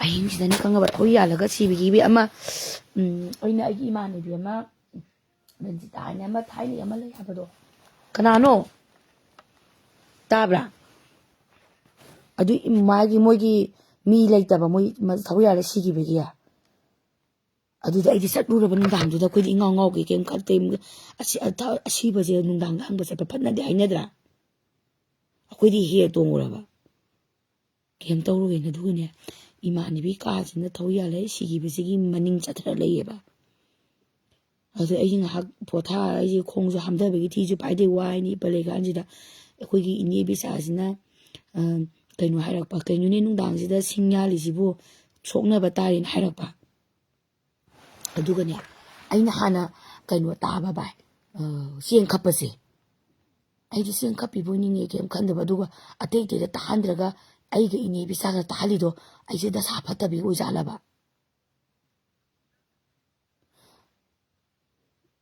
ꯑꯍꯤꯡꯁꯤꯗꯅꯦ ꯈꯪꯉꯕ ꯊꯧꯔꯤ ꯌꯥꯜꯂꯒ ꯁꯤꯕꯒꯤ ꯑꯃ ꯑꯩꯅ ꯑꯩꯒꯤ ꯏꯃꯥꯟꯅꯕꯤ ꯑꯃ ꯔꯟꯖꯤꯇꯥ ꯍꯥꯏꯅ ꯑꯃ ꯊꯥꯏꯅ ꯑꯃ ꯂꯩ ꯍꯥꯏꯕꯗꯣ ꯀꯅꯥꯅꯣ ꯇꯥꯕ꯭ꯔꯥ ꯑꯗꯨ ꯃꯣꯏꯒꯤ ꯃꯤ ꯂꯩꯇꯕ ꯃꯣꯏ ꯊꯧꯔꯤ ꯌꯥꯜꯂ ꯁꯤꯈꯤꯕꯒꯤ ꯑꯗꯨꯗ ꯑꯩꯗꯤ ꯆꯠꯂꯨꯔꯕ ꯅꯨꯡꯗꯥꯡꯗꯨꯗ ꯑꯩꯈꯣꯏꯗꯤ ꯏꯉꯥꯎ ꯉꯥꯎꯒꯦ ꯀꯩꯝ ꯈꯛꯇꯦ ꯑꯁꯤꯕꯁꯦ ꯅꯨꯡꯗꯥꯡꯗ ꯍꯪꯕ ꯆꯠꯄ ꯐꯠꯅꯗꯦ ꯍꯥꯏꯅꯗ꯭ꯔꯥ ꯑꯩꯈꯣꯏꯗꯤ ꯍꯦꯛ ꯇꯣꯡꯉꯨꯔꯕ ꯀꯩꯝ ꯇꯧꯔꯨꯒꯦꯅ ꯑꯗꯨꯒꯅꯦ ꯏꯃꯥꯟꯅꯕꯤ ꯀꯥꯁꯤꯅ ꯊꯧꯔꯤ ꯌꯥꯜꯂ ꯁꯤꯈꯤꯕꯁꯤꯒꯤ ꯃꯅꯤꯡ ꯆꯠꯊꯔ ꯂꯩꯌꯦꯕ ꯑꯗꯨ ꯑꯩꯁꯦ ꯉꯥꯏꯍꯥꯛ ꯄꯣꯊꯥ ꯑꯩꯁꯦ ꯈꯣꯡꯁꯨ ꯍꯥꯝꯊꯕꯒꯤ ꯊꯤꯁꯨ ꯄꯥꯏꯗꯦ ꯋꯥꯏꯅꯤ ꯄꯜꯂꯦ ꯀꯥꯟꯁꯤꯗ ꯑꯩꯈꯣꯏꯒꯤ ꯏꯅꯦ ꯕꯤꯆꯥꯁꯤꯅ ꯀꯩꯅꯣ ꯍꯥꯏꯔꯛꯄ ꯀꯩꯅꯣꯅꯦ ꯅꯨꯡꯗꯥꯡꯁꯤꯗ ꯁꯤꯡ ꯌꯥꯜꯂꯤꯁꯤꯕꯨ ꯁꯣꯛꯅꯕ ꯇꯥꯔꯦꯅ ꯍꯥꯏꯔꯛꯄ ꯑꯗꯨꯒꯅꯦ ꯑꯩꯅ ꯍꯥꯟꯅ ꯀꯩꯅꯣ ꯇꯥꯕ ꯚꯥꯏ ꯆꯦꯡ ꯈꯞꯄꯁꯦ ꯑꯩꯗꯤ ꯆꯦꯡ ꯈꯞꯄꯤꯕꯣꯏ ꯅꯤꯡꯉꯦ ꯀꯩꯝ ꯈꯟꯗꯕ ꯑꯗꯨꯒ ꯑꯇꯩ ꯑꯇꯩꯗ ꯇꯥꯍꯟꯗ꯭ꯔꯒ ꯑꯩꯒ ꯏꯅꯦ ꯕꯤꯆꯥꯒ ꯇꯥꯍꯜꯂꯤꯗꯣ ꯑꯩꯁꯦ ꯗꯁꯥ ꯐꯠꯇꯕꯤ ꯑꯣꯏꯖꯥꯠꯂꯕ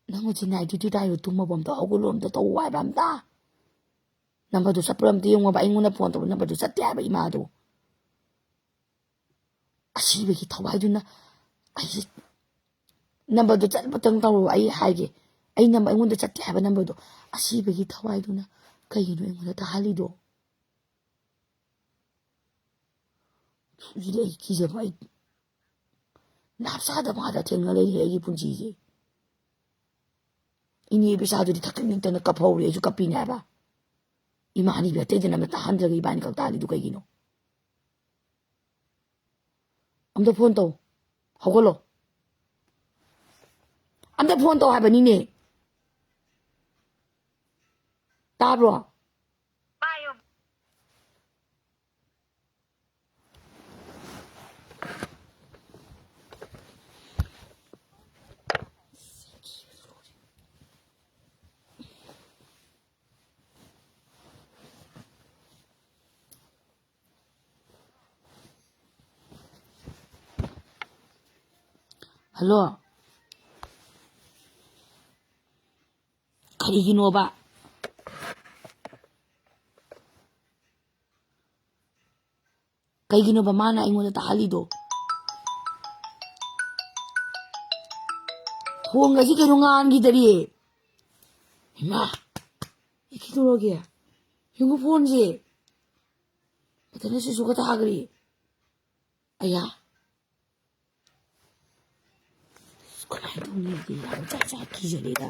ꯅꯪ ꯍꯧꯖꯤꯛ ꯅꯥꯏꯠ ꯗ꯭ꯌꯨꯇꯤ ꯇꯥꯏꯔꯣ ꯇꯨꯝꯃꯕꯣ ꯑꯝꯇ ꯍꯧꯒꯠꯂꯣ ꯑꯝꯇ ꯇꯧ ꯍꯥꯏꯕ ꯑꯝꯇ ꯅꯝꯕꯔꯗꯨ ꯆꯠꯄ꯭ꯔꯥ ꯑꯝꯇ ꯌꯦꯡꯉꯣꯕ ꯑꯩꯉꯣꯟꯗ ꯐꯣꯟ ꯇꯧꯕ ꯅꯝꯕꯔꯗꯨ ꯆꯠꯇꯦ ꯍꯥꯏꯕ ꯏꯃꯥꯗꯣ ꯑꯁꯤꯕꯒꯤ ꯊꯋꯥꯏꯗꯨꯅ ꯑꯩꯁꯦ ꯅꯝꯕꯔꯗꯨ ꯆꯠꯄꯇꯪ ꯇꯧꯔꯣ ꯑꯩ ꯍꯥꯏꯒꯦ ꯑꯩꯉꯣꯟꯗ ꯆꯠꯇꯦ ꯍꯥꯏꯕ ꯅꯝꯕꯔꯗꯣ ꯑꯁꯤꯕꯒꯤ ꯊꯋꯥꯏꯗꯨꯅ ꯀꯩꯒꯤꯅꯣ ꯑꯩꯉꯣꯟꯗ ꯇꯥꯍꯜꯂꯤꯗꯣ ꯍꯧꯖꯤꯛ ꯑꯩ ꯀꯤꯖꯕ ꯑꯩ ꯅꯥꯞꯆꯥꯗ ꯃꯥꯗ ꯊꯦꯡꯅ ꯂꯩꯔꯤ ꯑꯩꯒꯤ ꯄꯨꯟꯁꯤꯁꯦ ꯏꯅꯦ ꯕꯤꯆꯥꯗꯨꯗꯤ ꯊꯛꯇꯛ ꯅꯤꯛꯇꯅ ꯀꯞꯍꯧꯔꯦ ꯑꯩꯁꯨ ꯀꯞꯄꯤꯅꯦ ꯍꯥꯏꯕ ꯏꯃꯥꯟꯅꯕꯤ ꯑꯇꯩꯗꯅ ꯑꯃ ꯇꯥꯍꯟꯗ꯭ꯔꯒ ꯏꯕꯥꯅꯤ ꯈꯛ ꯇꯥꯍꯜꯂꯤꯗꯨ ꯀꯩꯒꯤꯅꯣ ꯑꯝꯇ ꯐꯣꯟ ꯇꯧ ꯍꯧꯒꯠꯂꯣ ꯑꯝꯇ ꯐꯣꯟ ꯇꯧ ꯍꯥꯏꯕꯅꯤꯅꯦ ꯇꯥꯕ꯭ꯔꯣ ꯍꯜꯂꯣ ꯀꯔꯤꯒꯤꯅꯣꯕ ꯀꯩꯒꯤꯅꯣꯕ ꯃꯥꯅ ꯑꯩꯉꯣꯟꯗ ꯇꯥꯍꯜꯂꯤꯗꯣ ꯐꯣꯟꯒꯁꯤ ꯀꯩꯅꯣ ꯉꯥꯟꯈꯤꯗꯔꯤ ꯏꯃꯥ ꯀꯩꯗꯧꯔꯒꯦ ꯌꯦꯡꯉꯨ ꯐꯣꯟꯁꯦ ꯃꯊꯟꯇ ꯁꯤꯁꯨꯒ ꯇꯥꯈ꯭ꯔꯤ ꯑꯌꯥ ꯀꯃꯥꯏꯅ ꯇꯧꯅꯤ ꯌꯥꯝ ꯆꯥꯛ ꯀꯤꯖꯔꯦꯗ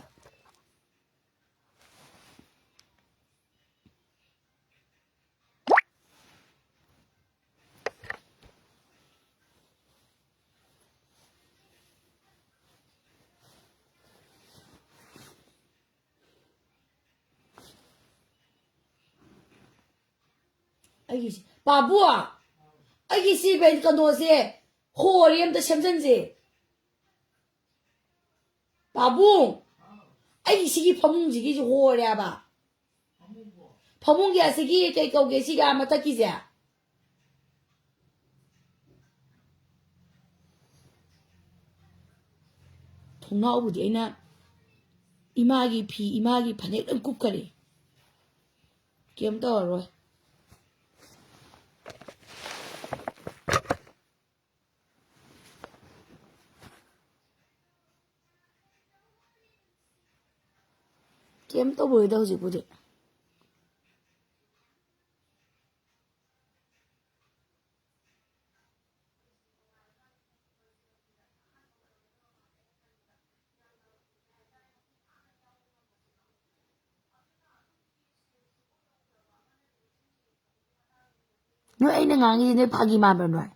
ꯑꯩꯒꯤꯁꯦ ꯕꯥꯕꯨ ꯑꯩꯒꯤ ꯁꯤ ꯀꯩꯅꯣꯁꯦ ꯍꯣꯔꯦ ꯑꯝꯇ ꯁꯦꯝꯖꯤꯟꯁꯦ ꯄꯥꯕꯨꯡ ꯑꯩꯒꯤ ꯁꯤꯒꯤ ꯐꯃꯨꯡꯁꯤꯒꯤꯁꯨ ꯍꯣꯔꯦꯕ ꯐꯃꯨꯡꯒꯤ ꯑꯁꯤꯒꯤ ꯀꯩ ꯀꯧꯒꯦ ꯁꯤꯒ ꯃꯊꯛꯀꯤꯁꯦ ꯊꯣꯡꯅꯥꯎꯕꯨꯗꯤ ꯑꯩꯅ ꯏꯃꯥꯒꯤ ꯐꯅꯦꯛ ꯂꯣꯏ ꯀꯨꯞꯈꯔꯦ ꯀꯩꯝ ꯇꯧꯔꯔꯣꯏ ꯀꯩꯝ ꯇꯧꯔꯣꯏꯗ ꯍꯧꯖꯤꯛꯄꯨꯗꯤ ꯅꯣꯏ ꯑꯩꯅ ꯉꯥꯡꯉꯤꯁꯤ ꯅꯣꯏ ꯐꯥꯒꯤ ꯃꯥꯟꯕ꯭ꯔꯥ ꯅꯣꯏ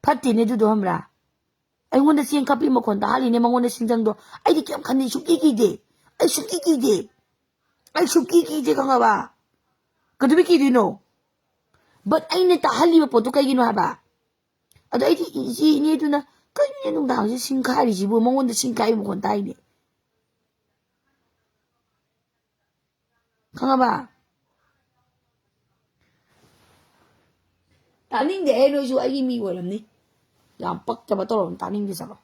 ꯐꯠꯇꯦꯅꯦ ꯑꯗꯨꯗꯣ ꯈꯪꯕ꯭ꯔꯥ ꯑꯩꯉꯣꯟꯗ ꯆꯦꯡ ꯈꯞꯄꯤ ꯃꯈꯣꯟ ꯇꯥꯍꯜꯂꯤꯅꯦ ꯃꯉꯣꯟꯗ ꯁꯤꯡꯖꯪꯗꯣ ꯑꯩꯗꯤ ꯀꯩꯝ ꯈꯟꯗꯦ ꯁꯨꯛꯀꯤ ꯀꯤꯗꯦ ꯑꯩ ꯁꯨꯛꯀꯤ ꯀꯤꯗꯦ ꯑꯩ ꯁꯨꯛꯀꯤ ꯀꯤꯗꯦ ꯈꯪꯉꯕ ꯀꯩꯗꯧꯕꯩ ꯀꯤꯗꯣꯏꯅꯣ ꯕꯠ ꯑꯩꯅ ꯇꯥꯍꯜꯂꯤꯕ ꯄꯣꯠꯇꯣ ꯀꯩꯒꯤꯅꯣ ꯍꯥꯏꯕ ꯑꯗꯣ ꯑꯩꯗꯤ ꯏꯆꯦ ꯏꯅꯦꯗꯨꯅ ꯀꯩꯅꯣ ꯅꯨꯡꯗꯥꯡꯁꯦ ꯁꯤꯡ ꯈꯥꯏꯔꯤꯁꯤꯕꯨ ꯃꯉꯣꯟꯗ ꯁꯤꯡ ꯈꯥꯏꯕ ꯃꯈꯣꯟ ꯇꯥꯏꯅꯦ ꯈꯪꯉꯕ ꯇꯥꯅꯤꯡꯗꯦ ꯅꯣꯏꯁꯨ ꯑꯩꯒꯤ ꯃꯤ ꯑꯣꯏꯔꯝꯅꯤ ꯌꯥꯝ ꯄꯛꯇꯕ ꯇꯧꯔꯝ ꯇꯥꯅꯤꯡꯗꯦ ꯆꯠꯂꯣ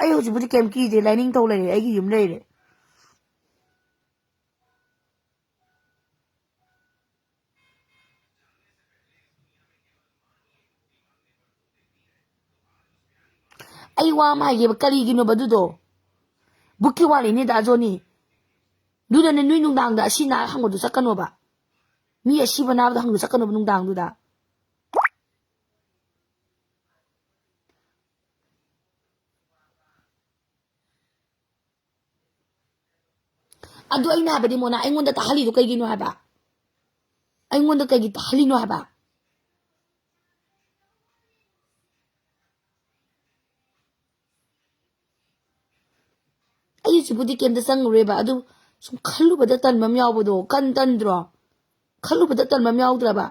ꯑꯩ ꯍꯧꯖꯤꯛꯄꯨꯗꯤ ꯀꯩꯝ ꯀꯤꯗꯦ ꯂꯥꯏꯅꯤꯡꯊꯧ ꯂꯩꯔꯦ ꯑꯩꯒꯤ ꯌꯨꯝ ꯂꯩꯔꯦ ꯑꯩ ꯋꯥ ꯑꯃ ꯍꯥꯏꯒꯦꯕ ꯀꯔꯤꯒꯤꯅꯣꯕ ꯑꯗꯨꯗꯣ ꯕꯨꯛꯀꯤ ꯋꯥꯔꯤꯅꯤ ꯗꯥ ꯖꯣꯅꯤ ꯑꯗꯨꯗꯅꯦ ꯅꯣꯏ ꯅꯨꯡꯗꯥꯡꯗ ꯑꯁꯤ ꯅꯥ ꯍꯪꯕꯗꯨ ꯆꯠꯀꯅꯣꯕ ꯃꯤ ꯑꯁꯤꯕ ꯅꯥꯕꯗ ꯍꯪꯕ ꯆꯠꯀꯅꯣꯕ ꯅꯨꯡꯗꯥꯡꯗꯨꯗ ꯑꯗꯨ ꯑꯩꯅ ꯍꯥꯏꯕꯗꯤ ꯃꯣꯅꯥ ꯑꯩꯉꯣꯟꯗ ꯇꯥꯍꯜꯂꯤꯗꯣ ꯀꯩꯒꯤꯅꯣ ꯍꯥꯏꯕ ꯑꯩꯉꯣꯟꯗ ꯀꯩꯒꯤ ꯇꯥꯍꯜꯂꯤꯅꯣ ꯍꯥꯏꯕ ꯑꯩ ꯍꯧꯖꯤꯛꯄꯨꯗꯤ ꯀꯩꯝꯇ ꯆꯪꯉꯨꯔꯦꯕ ꯑꯗꯨ ꯁꯨꯝ ꯈꯜꯂꯨꯕꯗ ꯇꯟꯕ ꯑꯃ ꯌꯥꯎꯕꯗꯣ ꯇꯟꯗ꯭ꯔꯣ ꯈꯜꯂꯨꯕꯗ ꯇꯟꯕ ꯑꯃ ꯌꯥꯎꯗ꯭ꯔꯕ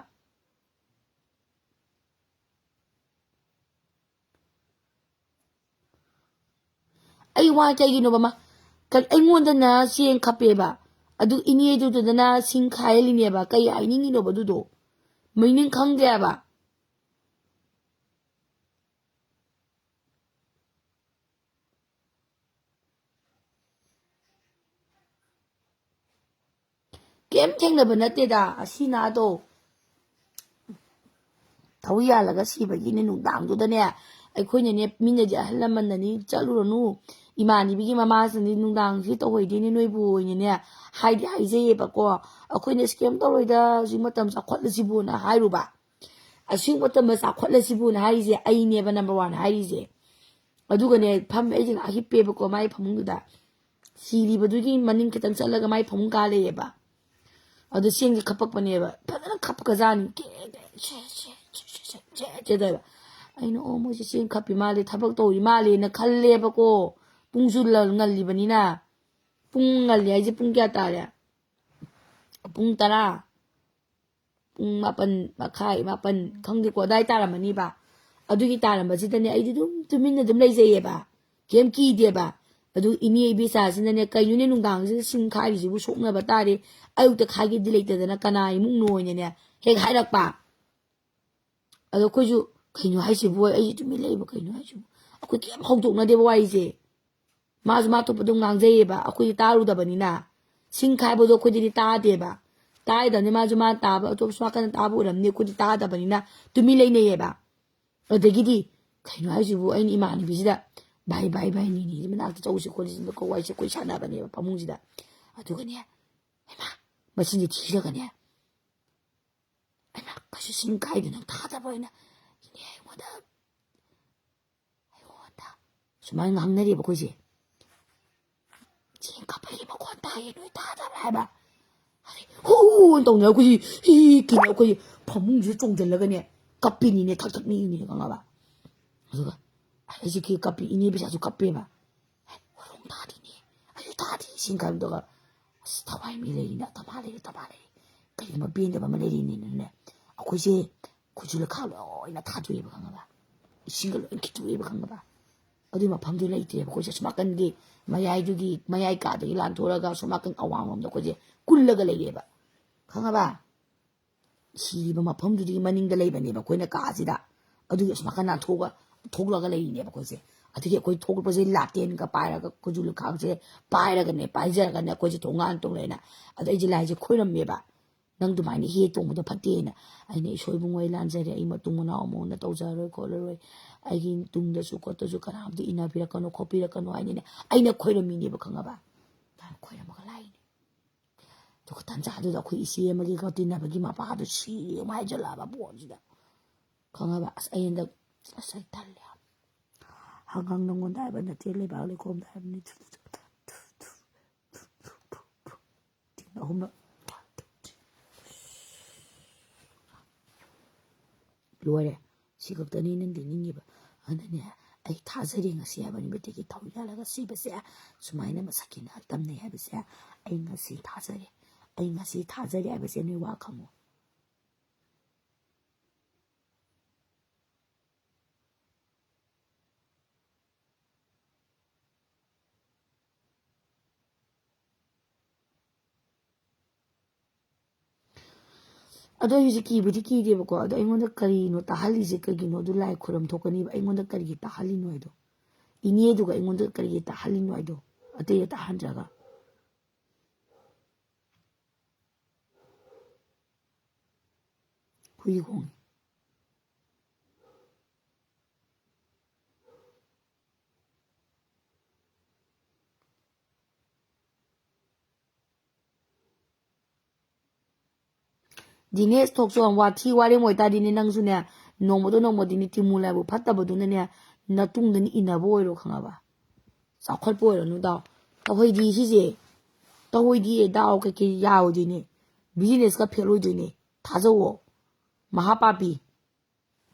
ꯑꯩ ꯋꯥ ꯀꯩꯒꯤꯅꯣꯕ ꯑꯩꯉꯣꯟꯗꯅ ꯆꯦꯡ ꯈꯞꯄꯦꯕ ꯑꯗꯨ ꯏꯅꯦꯗꯨꯗꯅ ꯁꯤꯡ ꯈꯥꯏꯍꯜꯂꯤꯅꯦꯕ ꯀꯩ ꯍꯥꯏꯅꯤꯡꯉꯤꯅꯣꯕ ꯑꯗꯨꯗꯣ ꯃꯤꯅꯤꯡ ꯈꯪꯗꯦꯕ ꯀꯩꯝ ꯊꯦꯡꯅꯕ ꯅꯠꯇꯦꯗ ꯑꯁꯤ ꯅꯥꯗꯣ ꯊꯧ ꯌꯥꯜꯂꯒ ꯁꯤꯕꯒꯤꯅꯦ ꯅꯨꯡꯗꯥꯡꯗꯨꯗꯅꯦ ꯑꯩꯈꯣꯏꯅꯅꯦ ꯃꯤꯅꯗꯤ ꯑꯍꯜ ꯂꯃꯟꯅꯅꯤ ꯆꯠꯂꯨꯔꯅꯨ ꯏꯃꯥꯟꯅꯕꯤꯒꯤ ꯃꯃꯥꯁꯤꯅꯤ ꯅꯨꯡꯗꯥꯡꯁꯤ ꯇꯧꯍꯩꯗꯦꯅꯦ ꯅꯣꯏꯕꯨ ꯑꯣꯏꯅꯅꯦ ꯍꯥꯏꯗꯤ ꯍꯥꯏꯖꯩꯌꯦꯕꯀꯣ ꯑꯩꯈꯣꯏꯅ ꯀꯩꯝ ꯇꯧꯔꯣꯏꯗ ꯍꯧꯖꯤꯛ ꯃꯇꯝ ꯆꯥꯎꯈꯠꯂꯁꯤꯕꯨꯅ ꯍꯥꯏꯔꯨꯕ ꯑꯁꯤꯒꯨꯝꯕ ꯃꯇꯝꯗ ꯆꯥꯎꯈꯠꯂꯁꯤꯕꯨꯅ ꯍꯥꯏꯔꯤꯁꯦ ꯑꯩꯅꯦꯕ ꯅꯝꯕꯔ 1 ꯍꯥꯏꯔꯤꯁꯦ ꯑꯗꯨꯒꯅꯦ ꯑꯩꯁꯦ ꯍꯤꯞꯄꯦꯕꯀꯣ ꯃꯥꯏ ꯐꯃꯨꯡꯗꯨꯗ ꯁꯤꯔꯤꯕꯗꯨꯒꯤ ꯃꯅꯤꯡ ꯈꯤꯇꯪ ꯆꯠꯂꯒ ꯃꯥꯏ ꯐꯃꯨꯡ ꯀꯥ ꯂꯩꯌꯦꯕ ꯑꯗꯨ ꯆꯦꯡꯁꯦ ꯈꯞꯄꯛꯄꯅꯦꯕ ꯐꯖꯅ ꯈꯞꯄꯀꯖꯥꯅꯤ ꯆꯦꯗꯕ ꯑꯩꯅ ꯑꯣ ꯃꯣꯏꯁꯦ ꯆꯦꯡ ꯈꯞꯄꯤ ꯃꯥꯜꯂꯦ ꯊꯕꯛ ꯇꯧꯔꯤ ꯃꯥꯜꯂꯦꯅ ꯈꯜꯂꯦꯕꯀꯣ ꯄꯨꯡꯁꯨ ꯉꯜꯂꯤꯕꯅꯤꯅ ꯄꯨꯡ ꯉꯜꯂꯤ ꯍꯥꯏꯁꯦ ꯄꯨꯡ ꯀꯌꯥ ꯇꯥꯔꯦ ꯄꯨꯡ 10 ꯄꯨꯡ 9:30 ꯈꯪꯗꯦꯀꯣ ꯑꯗꯥꯏ ꯇꯥꯔꯝꯃꯅꯤꯕ ꯑꯗꯨꯒꯤ ꯇꯥꯔꯝꯕꯁꯤꯗꯅꯦ ꯑꯩꯗꯤ ꯑꯗꯨꯝ ꯇꯨꯃꯤꯟꯅ ꯑꯗꯨꯝ ꯂꯩꯖꯩꯌꯦꯕ ꯀꯩꯝ ꯀꯤꯗꯦꯕ ꯑꯗꯨ ꯏꯅꯦ ꯏꯕꯦꯆꯥꯁꯤꯅꯅꯦ ꯀꯩꯅꯣꯅꯦ ꯅꯨꯡꯗꯥꯡꯁꯤꯗ ꯁꯤꯡ ꯈꯥꯏꯔꯤꯁꯤꯕꯨ ꯁꯣꯛꯅꯕ ꯇꯥꯔꯦ ꯑꯌꯨꯛꯇ ꯈꯥꯏꯒꯦꯗꯤ ꯂꯩꯇꯗꯅ ꯀꯅꯥ ꯏꯃꯨꯡꯅꯣ ꯑꯣꯏꯅꯅꯦ ꯍꯦꯛ ꯍꯥꯏꯔꯛꯄ ꯑꯗꯣ ꯑꯩꯈꯣꯏꯁꯨ ꯀꯩꯅꯣ ꯍꯥꯏꯁꯤꯕꯨ ꯑꯩꯁꯨ ꯇꯨꯃꯤꯟ ꯂꯩꯕ ꯀꯩꯅꯣ ꯍꯥꯏꯁꯤꯕꯨ ꯑꯩꯈꯣꯏ ꯀꯩꯝ ꯍꯧꯗꯣꯛꯅꯗꯦꯕ ꯋꯥꯔꯤꯁꯦ ꯃꯥꯁꯨ ꯃꯥ ꯊꯣꯛꯄ ꯑꯗꯨꯝ ꯉꯥꯡꯖꯩꯌꯦꯕ ꯑꯩꯈꯣꯏꯗꯤ ꯇꯥꯔꯨꯗꯕꯅꯤꯅ ꯁꯤꯡ ꯈꯥꯏꯕꯗꯣ ꯑꯩꯈꯣꯏꯗꯤ ꯇꯥꯗꯦꯕ ꯇꯥꯏꯗꯕꯅꯤ ꯃꯥꯁꯨ ꯃꯥ ꯇꯥꯕ ꯑꯇꯣꯞꯄ ꯁꯣꯝꯅꯥꯀꯟꯗ ꯇꯥꯕ ꯑꯣꯏꯔꯝꯅꯤ ꯑꯩꯈꯣꯏꯗꯤ ꯇꯥꯗꯕꯅꯤꯅ ꯇꯨꯃꯤꯟ ꯂꯩꯅꯩꯌꯦꯕ ꯑꯗꯒꯤꯗꯤ ꯀꯩꯅꯣ ꯍꯥꯏꯁꯤꯕꯨ ꯑꯩꯅ ꯏꯃꯥꯟꯅꯕꯤꯁꯤꯗ ꯚꯥꯏ ꯅꯤꯅꯦ ꯃꯅꯥꯛꯇ ꯆꯧꯁꯤ ꯈꯣꯠꯂꯤꯁꯤꯅ ꯀꯧꯋꯥꯏꯁꯦ ꯑꯩꯈꯣꯏ ꯁꯥꯟꯅꯕꯅꯦꯕ ꯐꯃꯨꯡꯁꯤꯗ ꯑꯗꯨꯒꯅꯦ ꯍꯩꯃꯥ ꯃꯆꯤꯟꯁꯦ ꯊꯤꯔꯒꯅꯦ ꯑꯩꯅ ꯀꯩꯁꯨ ꯁꯤꯡ ꯈꯥꯏꯗ ꯅꯪ ꯇꯥꯗꯕ ꯑꯣꯏꯅ ꯏꯅꯦ ꯑꯩꯉꯣꯟꯗ ꯁꯨꯃꯥꯏꯅ ꯉꯥꯡꯅꯔꯦꯕ ꯑꯩꯈꯣꯏꯁꯦ ꯆꯦꯡ ꯈꯞꯄꯒꯤ ꯃꯈꯣꯟ ꯇꯥꯏꯌꯦ ꯅꯣꯏ ꯇꯥꯗꯕ꯭ꯔꯥ ꯍꯥꯏꯕ ꯍꯨꯅ ꯇꯧꯅ ꯑꯩꯈꯣꯏꯁꯤ ꯀꯤꯅ ꯑꯩꯈꯣꯏ ꯐꯃꯨꯡꯁꯤꯗ ꯆꯣꯡꯁꯤꯜꯂꯒꯅꯦ ꯀꯞꯄꯤꯅꯤꯅꯦ ꯊꯛ ꯅꯤꯛꯏꯅꯦ ꯈꯪꯉꯕ ꯑꯗꯨꯒ ꯑꯩꯁꯦ ꯀꯞꯄꯤ ꯏꯅꯦ ꯄꯩꯁꯥꯁꯨ ꯀꯞꯄꯦꯕ ꯍꯣꯔꯣꯡ ꯇꯥꯗꯤꯅꯦ ꯑꯩꯁꯨ ꯇꯥꯗꯦ ꯏꯁꯤꯡ ꯈꯥꯏꯕꯗꯨꯒ ꯑꯁ ꯊꯋꯥꯏ ꯃꯤ ꯂꯩꯔꯤꯅ ꯇꯃꯥ ꯂꯩꯔꯤ ꯀꯔꯤꯒꯨꯝꯕ ꯄꯦꯟꯗꯕ ꯑꯃ ꯂꯩꯔꯤꯅꯤꯅꯅꯦ ꯑꯩꯈꯣꯏꯁꯦ ꯈꯨꯖꯨ ꯂꯩꯈꯥ ꯂꯣꯏꯅ ꯊꯥꯗꯣꯛꯑꯦꯕ ꯈꯪꯉꯕ ꯏꯁꯤꯡꯒ ꯂꯣꯏ ꯈꯤꯠꯇꯣꯛꯑꯦꯕ ꯈꯪꯉꯕ ꯑꯗꯨꯒꯤ ꯃꯐꯝꯗꯨ ꯂꯩꯇ꯭ꯔꯦꯕ ꯑꯩꯈꯣꯏꯁꯦ ꯁꯨꯝ ꯅꯥꯀꯟꯒꯤ ꯃꯌꯥꯏ ꯀꯥꯗꯒꯤ ꯂꯥꯟꯊꯣꯔꯒ ꯁꯨꯝ ꯅꯥꯀꯟ ꯑꯋꯥꯡꯂꯣꯝꯗ ꯑꯩꯈꯣꯏꯁꯦ ꯀꯨꯜꯂꯒ ꯂꯩꯔꯦꯕ ꯈꯪꯉꯕ ꯁꯤꯔꯤꯕ ꯃꯐꯝꯗꯨꯒꯤ ꯃꯅꯤꯡꯗ ꯂꯩꯕꯅꯦꯕ ꯑꯩꯈꯣꯏꯅ ꯀꯥꯁꯤꯗ ꯑꯗꯨꯒꯤ ꯑꯁꯨꯝ ꯅꯥꯀꯟ ꯊꯣꯛꯂꯒ ꯂꯩꯔꯤꯅꯦꯕ ꯑꯩꯈꯣꯏꯁꯦ ꯑꯗꯨꯒꯤ ꯑꯩꯈꯣꯏ ꯊꯣꯛꯂꯛꯄꯁꯦ ꯂꯥꯇꯦꯟꯒ ꯄꯥꯏꯔꯒ ꯈꯨꯖꯨ ꯂꯨꯈꯥꯛꯁꯦ ꯄꯥꯏꯖꯔꯒꯅꯦ ꯑꯩꯈꯣꯏꯁꯦ ꯊꯣꯡꯒꯥꯟ ꯇꯣꯡꯂꯛꯑꯦꯅ ꯑꯗꯣ ꯑꯩꯁꯦ ꯂꯥꯏꯁꯦ ꯈꯣꯏꯔꯝꯃꯦꯕ ꯅꯪ ꯑꯗꯨꯃꯥꯏꯅ ꯍꯦ ꯇꯣꯡꯕꯗꯣ ꯐꯠꯇꯦꯅ ꯑꯩꯅ ꯏꯁꯣꯔ ꯏꯕꯨꯡꯉꯣ ꯑꯩ ꯂꯥꯟꯖꯔꯦ ꯑꯩ ꯃꯇꯨꯡ ꯃꯅꯥꯎ ꯑꯃꯨꯛ ꯇꯧꯖꯔꯔꯣꯏ ꯈꯣꯠꯂꯔꯣꯏ ꯑꯩꯒꯤ ꯇꯨꯡꯗꯁꯨ ꯈꯣꯠꯇꯁꯨ ꯀꯅꯥꯝꯇ ꯏꯟꯅꯕꯤꯔꯛꯀꯅꯣ ꯈꯣꯠꯄꯤꯔꯛꯀꯅꯣ ꯍꯥꯏꯅꯅꯦ ꯑꯩꯅ ꯈꯣꯏꯔꯝꯃꯤꯅꯦꯕ ꯈꯪꯉꯕ ꯈꯣꯏꯔꯝꯃꯒ ꯂꯥꯛꯏꯅꯦ ꯑꯗꯨꯒ ꯇꯟꯖꯥꯗꯨꯗ ꯑꯩꯈꯣꯏ ꯏꯆꯦ ꯑꯃꯒꯤ ꯇꯤꯟꯅꯕꯒꯤ ꯃꯄꯥꯗꯨ ꯁꯤꯔꯦ ꯑꯃꯨꯛ ꯍꯥꯏꯖꯜꯂꯛꯑꯕ ꯕꯣꯟꯁꯤꯗ ꯈꯪꯉꯕ ꯑꯁ ꯑꯩ ꯍꯟꯗꯛ ꯑꯁ ꯑꯩ ꯇꯜꯂꯦ ꯍꯪꯉꯪ ꯅꯪꯉꯣꯟꯗ ꯍꯥꯏꯕ ꯅꯠꯇꯦ ꯂꯩꯕꯥꯛ ꯂꯩꯈꯣꯝꯗ ꯍꯥꯏꯕꯅꯤ ꯑꯍꯨꯝꯂꯛ ꯂꯣꯏꯔꯦ ꯁꯤ ꯈꯛꯇꯅꯤ ꯅꯪꯗꯤ ꯅꯤꯡꯉꯤꯕ ꯑꯗꯨꯅꯦ ꯑꯩ ꯊꯥꯖꯔꯦ ꯉꯁꯤ ꯍꯥꯏꯕ ꯅꯨꯃꯤꯠꯇꯒꯤ ꯊꯧ ꯌꯥꯜꯂꯒ ꯁꯤꯕꯁꯦ ꯁꯨꯃꯥꯏꯅ ꯃꯁꯛꯀꯤꯅ ꯇꯝꯅꯩ ꯍꯥꯏꯕꯁꯦ ꯑꯩ ꯉꯁꯤ ꯊꯥꯖꯔꯦ ꯑꯩ ꯉꯁꯤ ꯊꯥꯖꯔꯦ ꯍꯥꯏꯕꯁꯦ ꯅꯣꯏ ꯋꯥ ꯈꯪꯉꯨ ꯑꯗꯣ ꯍꯧꯖꯤꯛ ꯀꯤꯕꯨꯗꯤ ꯀꯤꯗꯦꯕꯀꯣ ꯑꯗꯣ ꯑꯩꯉꯣꯟꯗ ꯀꯔꯤꯅꯣ ꯇꯥꯍꯜꯂꯤꯁꯦ ꯀꯩꯒꯤꯅꯣ ꯑꯗꯨ ꯂꯥꯏ ꯈꯨꯔꯝ ꯊꯣꯛꯀꯅꯤꯕ ꯑꯩꯉꯣꯟꯗ ꯀꯔꯤꯒꯤ ꯇꯥꯍꯜꯂꯤꯅꯣ ꯍꯥꯏꯗꯣ ꯏꯅꯦꯗꯨꯒ ꯑꯩꯉꯣꯟꯗ ꯀꯔꯤꯒꯤ ꯇꯥꯍꯜꯂꯤꯅꯣ ꯍꯥꯏꯗꯣ ꯑꯇꯩꯗ ꯇꯥꯍꯟꯗ꯭ꯔꯒ ꯍꯨꯏ ꯈꯣꯡꯉꯤ ꯗꯤꯅꯦꯁ ꯊꯣꯛꯆꯣꯝ ꯋꯥꯊꯤ ꯋꯥꯔꯦꯝ ꯑꯣꯏꯇꯥꯔꯗꯤꯅꯦ ꯅꯪꯁꯨꯅꯦ ꯅꯣꯡꯃꯗꯤꯅꯦ ꯇꯤꯃꯨ ꯂꯥꯏꯕꯨ ꯐꯠꯇꯕꯗꯨꯅꯅꯦ ꯅꯇꯨꯡꯗꯅꯤ ꯏꯟꯅꯕ ꯑꯣꯏꯔꯣ ꯈꯪꯉꯕ ꯆꯥꯎꯈꯠꯄ ꯑꯣꯏꯔꯅꯨ ꯗꯥꯎ ꯇꯧꯍꯩꯗꯤ ꯁꯤꯁꯦ ꯇꯧꯍꯩꯗꯤ ꯗꯥꯎ ꯀꯩꯀꯩ ꯌꯥꯔꯣꯏꯗꯣꯏꯅꯦ ꯕꯤꯖꯤꯅꯦꯁꯀ ꯐꯦꯜ ꯑꯣꯏꯗꯣꯏꯅꯦ ꯊꯥꯖꯧꯋꯣ ꯃꯍꯥꯄꯥꯄꯤ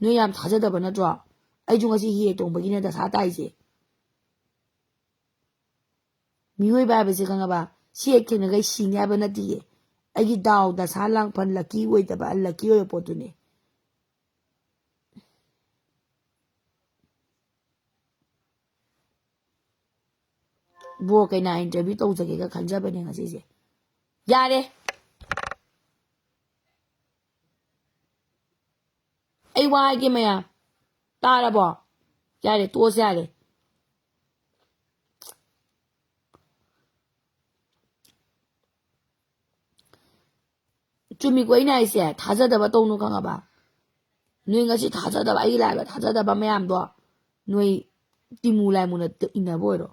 ꯅꯣꯏ ꯌꯥꯝ ꯊꯥꯖꯗꯕ ꯅꯠꯇ꯭ꯔꯣ ꯑꯩꯁꯨ ꯉꯁꯤ ꯍꯤ ꯇꯣꯡꯕꯒꯤꯅꯦ ꯗꯁꯥ ꯇꯥꯏꯁꯦ ꯃꯤꯑꯣꯏꯕ ꯍꯥꯏꯕꯁꯦ ꯈꯪꯉꯕ ꯁꯤ ꯍꯦꯛ ꯊꯦꯡꯅꯒꯩ ꯁꯤꯅꯤ ꯍꯥꯏꯕ ꯅꯠꯇꯤꯌꯦ ꯑꯩꯒꯤ ꯗꯥꯎ ꯗꯁꯥ ꯂꯥꯡꯐꯜ ꯂꯛꯀꯤ ꯑꯣꯏꯗꯕ ꯑꯟꯂꯛꯀꯤ ꯑꯣꯏꯕ ꯄꯣꯠꯇꯨꯅꯦ ꯕꯣꯔ ꯀꯩꯅꯥ ꯏꯟꯇꯔꯚꯤꯌꯨ ꯇꯧꯖꯒꯦꯒ ꯈꯟꯖꯕꯅꯦ ꯉꯁꯤꯁꯦ ꯌꯥꯔꯦ ꯑꯩ ꯋꯥ ꯍꯥꯏꯒꯦ ꯃꯌꯥꯝ ꯇꯥꯔꯕꯣ ꯌꯥꯔꯦ ꯇꯣꯛꯑꯁꯦ ꯌꯥꯔꯦ ꯆꯨꯝꯃꯤꯀꯣ ꯑꯩꯅ ꯍꯥꯏꯁꯦ ꯊꯥꯖꯗꯕ ꯇꯧꯅꯨ ꯈꯪꯉꯕ ꯅꯣꯏ ꯉꯁꯤ ꯊꯥꯖꯗꯕ ꯑꯩꯒꯤ ꯂꯥꯏꯕ ꯊꯥꯖꯗꯕ ꯃꯌꯥꯝꯗꯣ ꯅꯣꯏ ꯇꯤꯃꯨ ꯂꯥꯏꯃꯨꯅ ꯏꯟꯅꯕ ꯑꯣꯏꯔꯣ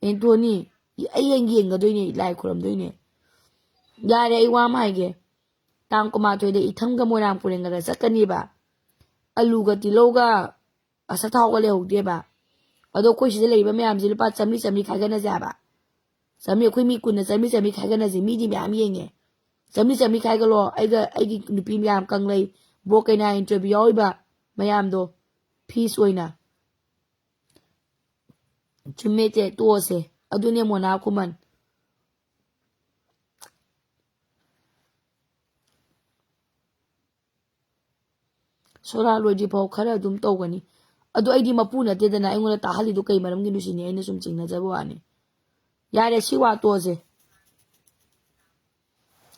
ꯑꯦꯟꯇꯣꯅꯤ ꯑꯩ ꯌꯦꯡꯒꯗꯣꯏꯅꯦ ꯂꯥꯏ ꯈꯨꯔꯝꯗꯣꯏꯅꯦ ꯌꯥꯔꯦ ꯑꯩ ꯋꯥ ꯑꯃ ꯍꯥꯏꯒꯦ ꯇꯥꯡ 12ꯗ ꯏꯊꯪꯒ ꯃꯣꯏꯔꯥꯡ ꯄꯨꯔꯦꯟꯒꯗ ꯆꯠꯀꯅꯤꯕ ꯑꯂꯨꯒ ꯇꯤꯜꯍꯧꯒ ꯑꯁꯊꯥꯎꯒ ꯂꯩꯍꯧꯗꯦꯕ ꯑꯗꯣ ꯑꯩꯈꯣꯏ ꯁꯤꯗ ꯂꯩꯔꯤꯕ ꯃꯌꯥꯝꯁꯦ ꯂꯨꯄꯥ 100 ꯈꯥꯏꯒꯠꯅꯁꯦ ꯍꯥꯏꯕ ꯑꯩꯈꯣꯏ ꯃꯤ ꯀꯨꯟꯅ 100 ꯈꯥꯏꯒꯠꯅꯁꯦ ꯃꯤꯗꯤ ꯃꯌꯥꯝ ꯌꯦꯡꯉꯦ 100 ꯈꯥꯏꯒꯠꯂꯣ ꯑꯩꯒꯤ ꯅꯨꯄꯤ ꯃꯌꯥꯝ ꯀꯪꯂꯩ ꯕꯣꯔ ꯀꯩꯅꯥ ꯏꯟꯇꯔꯚꯤꯌꯨ ꯌꯥꯎꯔꯤꯕ ꯃꯌꯥꯝꯗꯣ ꯐꯤꯁ ꯑꯣꯏꯅ ꯆꯨꯝꯃꯦ ꯇꯣꯛꯑꯁꯦ ꯑꯗꯨꯅꯦ ꯃꯣꯅꯥ ꯈꯨꯃꯟ ꯁꯣꯔꯥ ꯂꯣꯏꯗ꯭ꯔꯤꯐꯥꯎ ꯈꯔ ꯑꯗꯨꯝ ꯇꯧꯒꯅꯤ ꯑꯗꯣ ꯑꯩꯗꯤ ꯃꯄꯨ ꯅꯠꯇꯦꯗꯅ ꯑꯩꯉꯣꯟꯗ ꯇꯥꯍꯜꯂꯤꯗꯣ ꯀꯩ ꯃꯔꯝꯒꯤꯅꯣ ꯁꯤꯅꯤ ꯑꯩꯅ ꯁꯨꯝ ꯆꯤꯡꯅꯖꯕ ꯋꯥꯅꯤ ꯌꯥꯔꯦ ꯁꯤ ꯋꯥ ꯇꯣꯛꯑꯁꯦ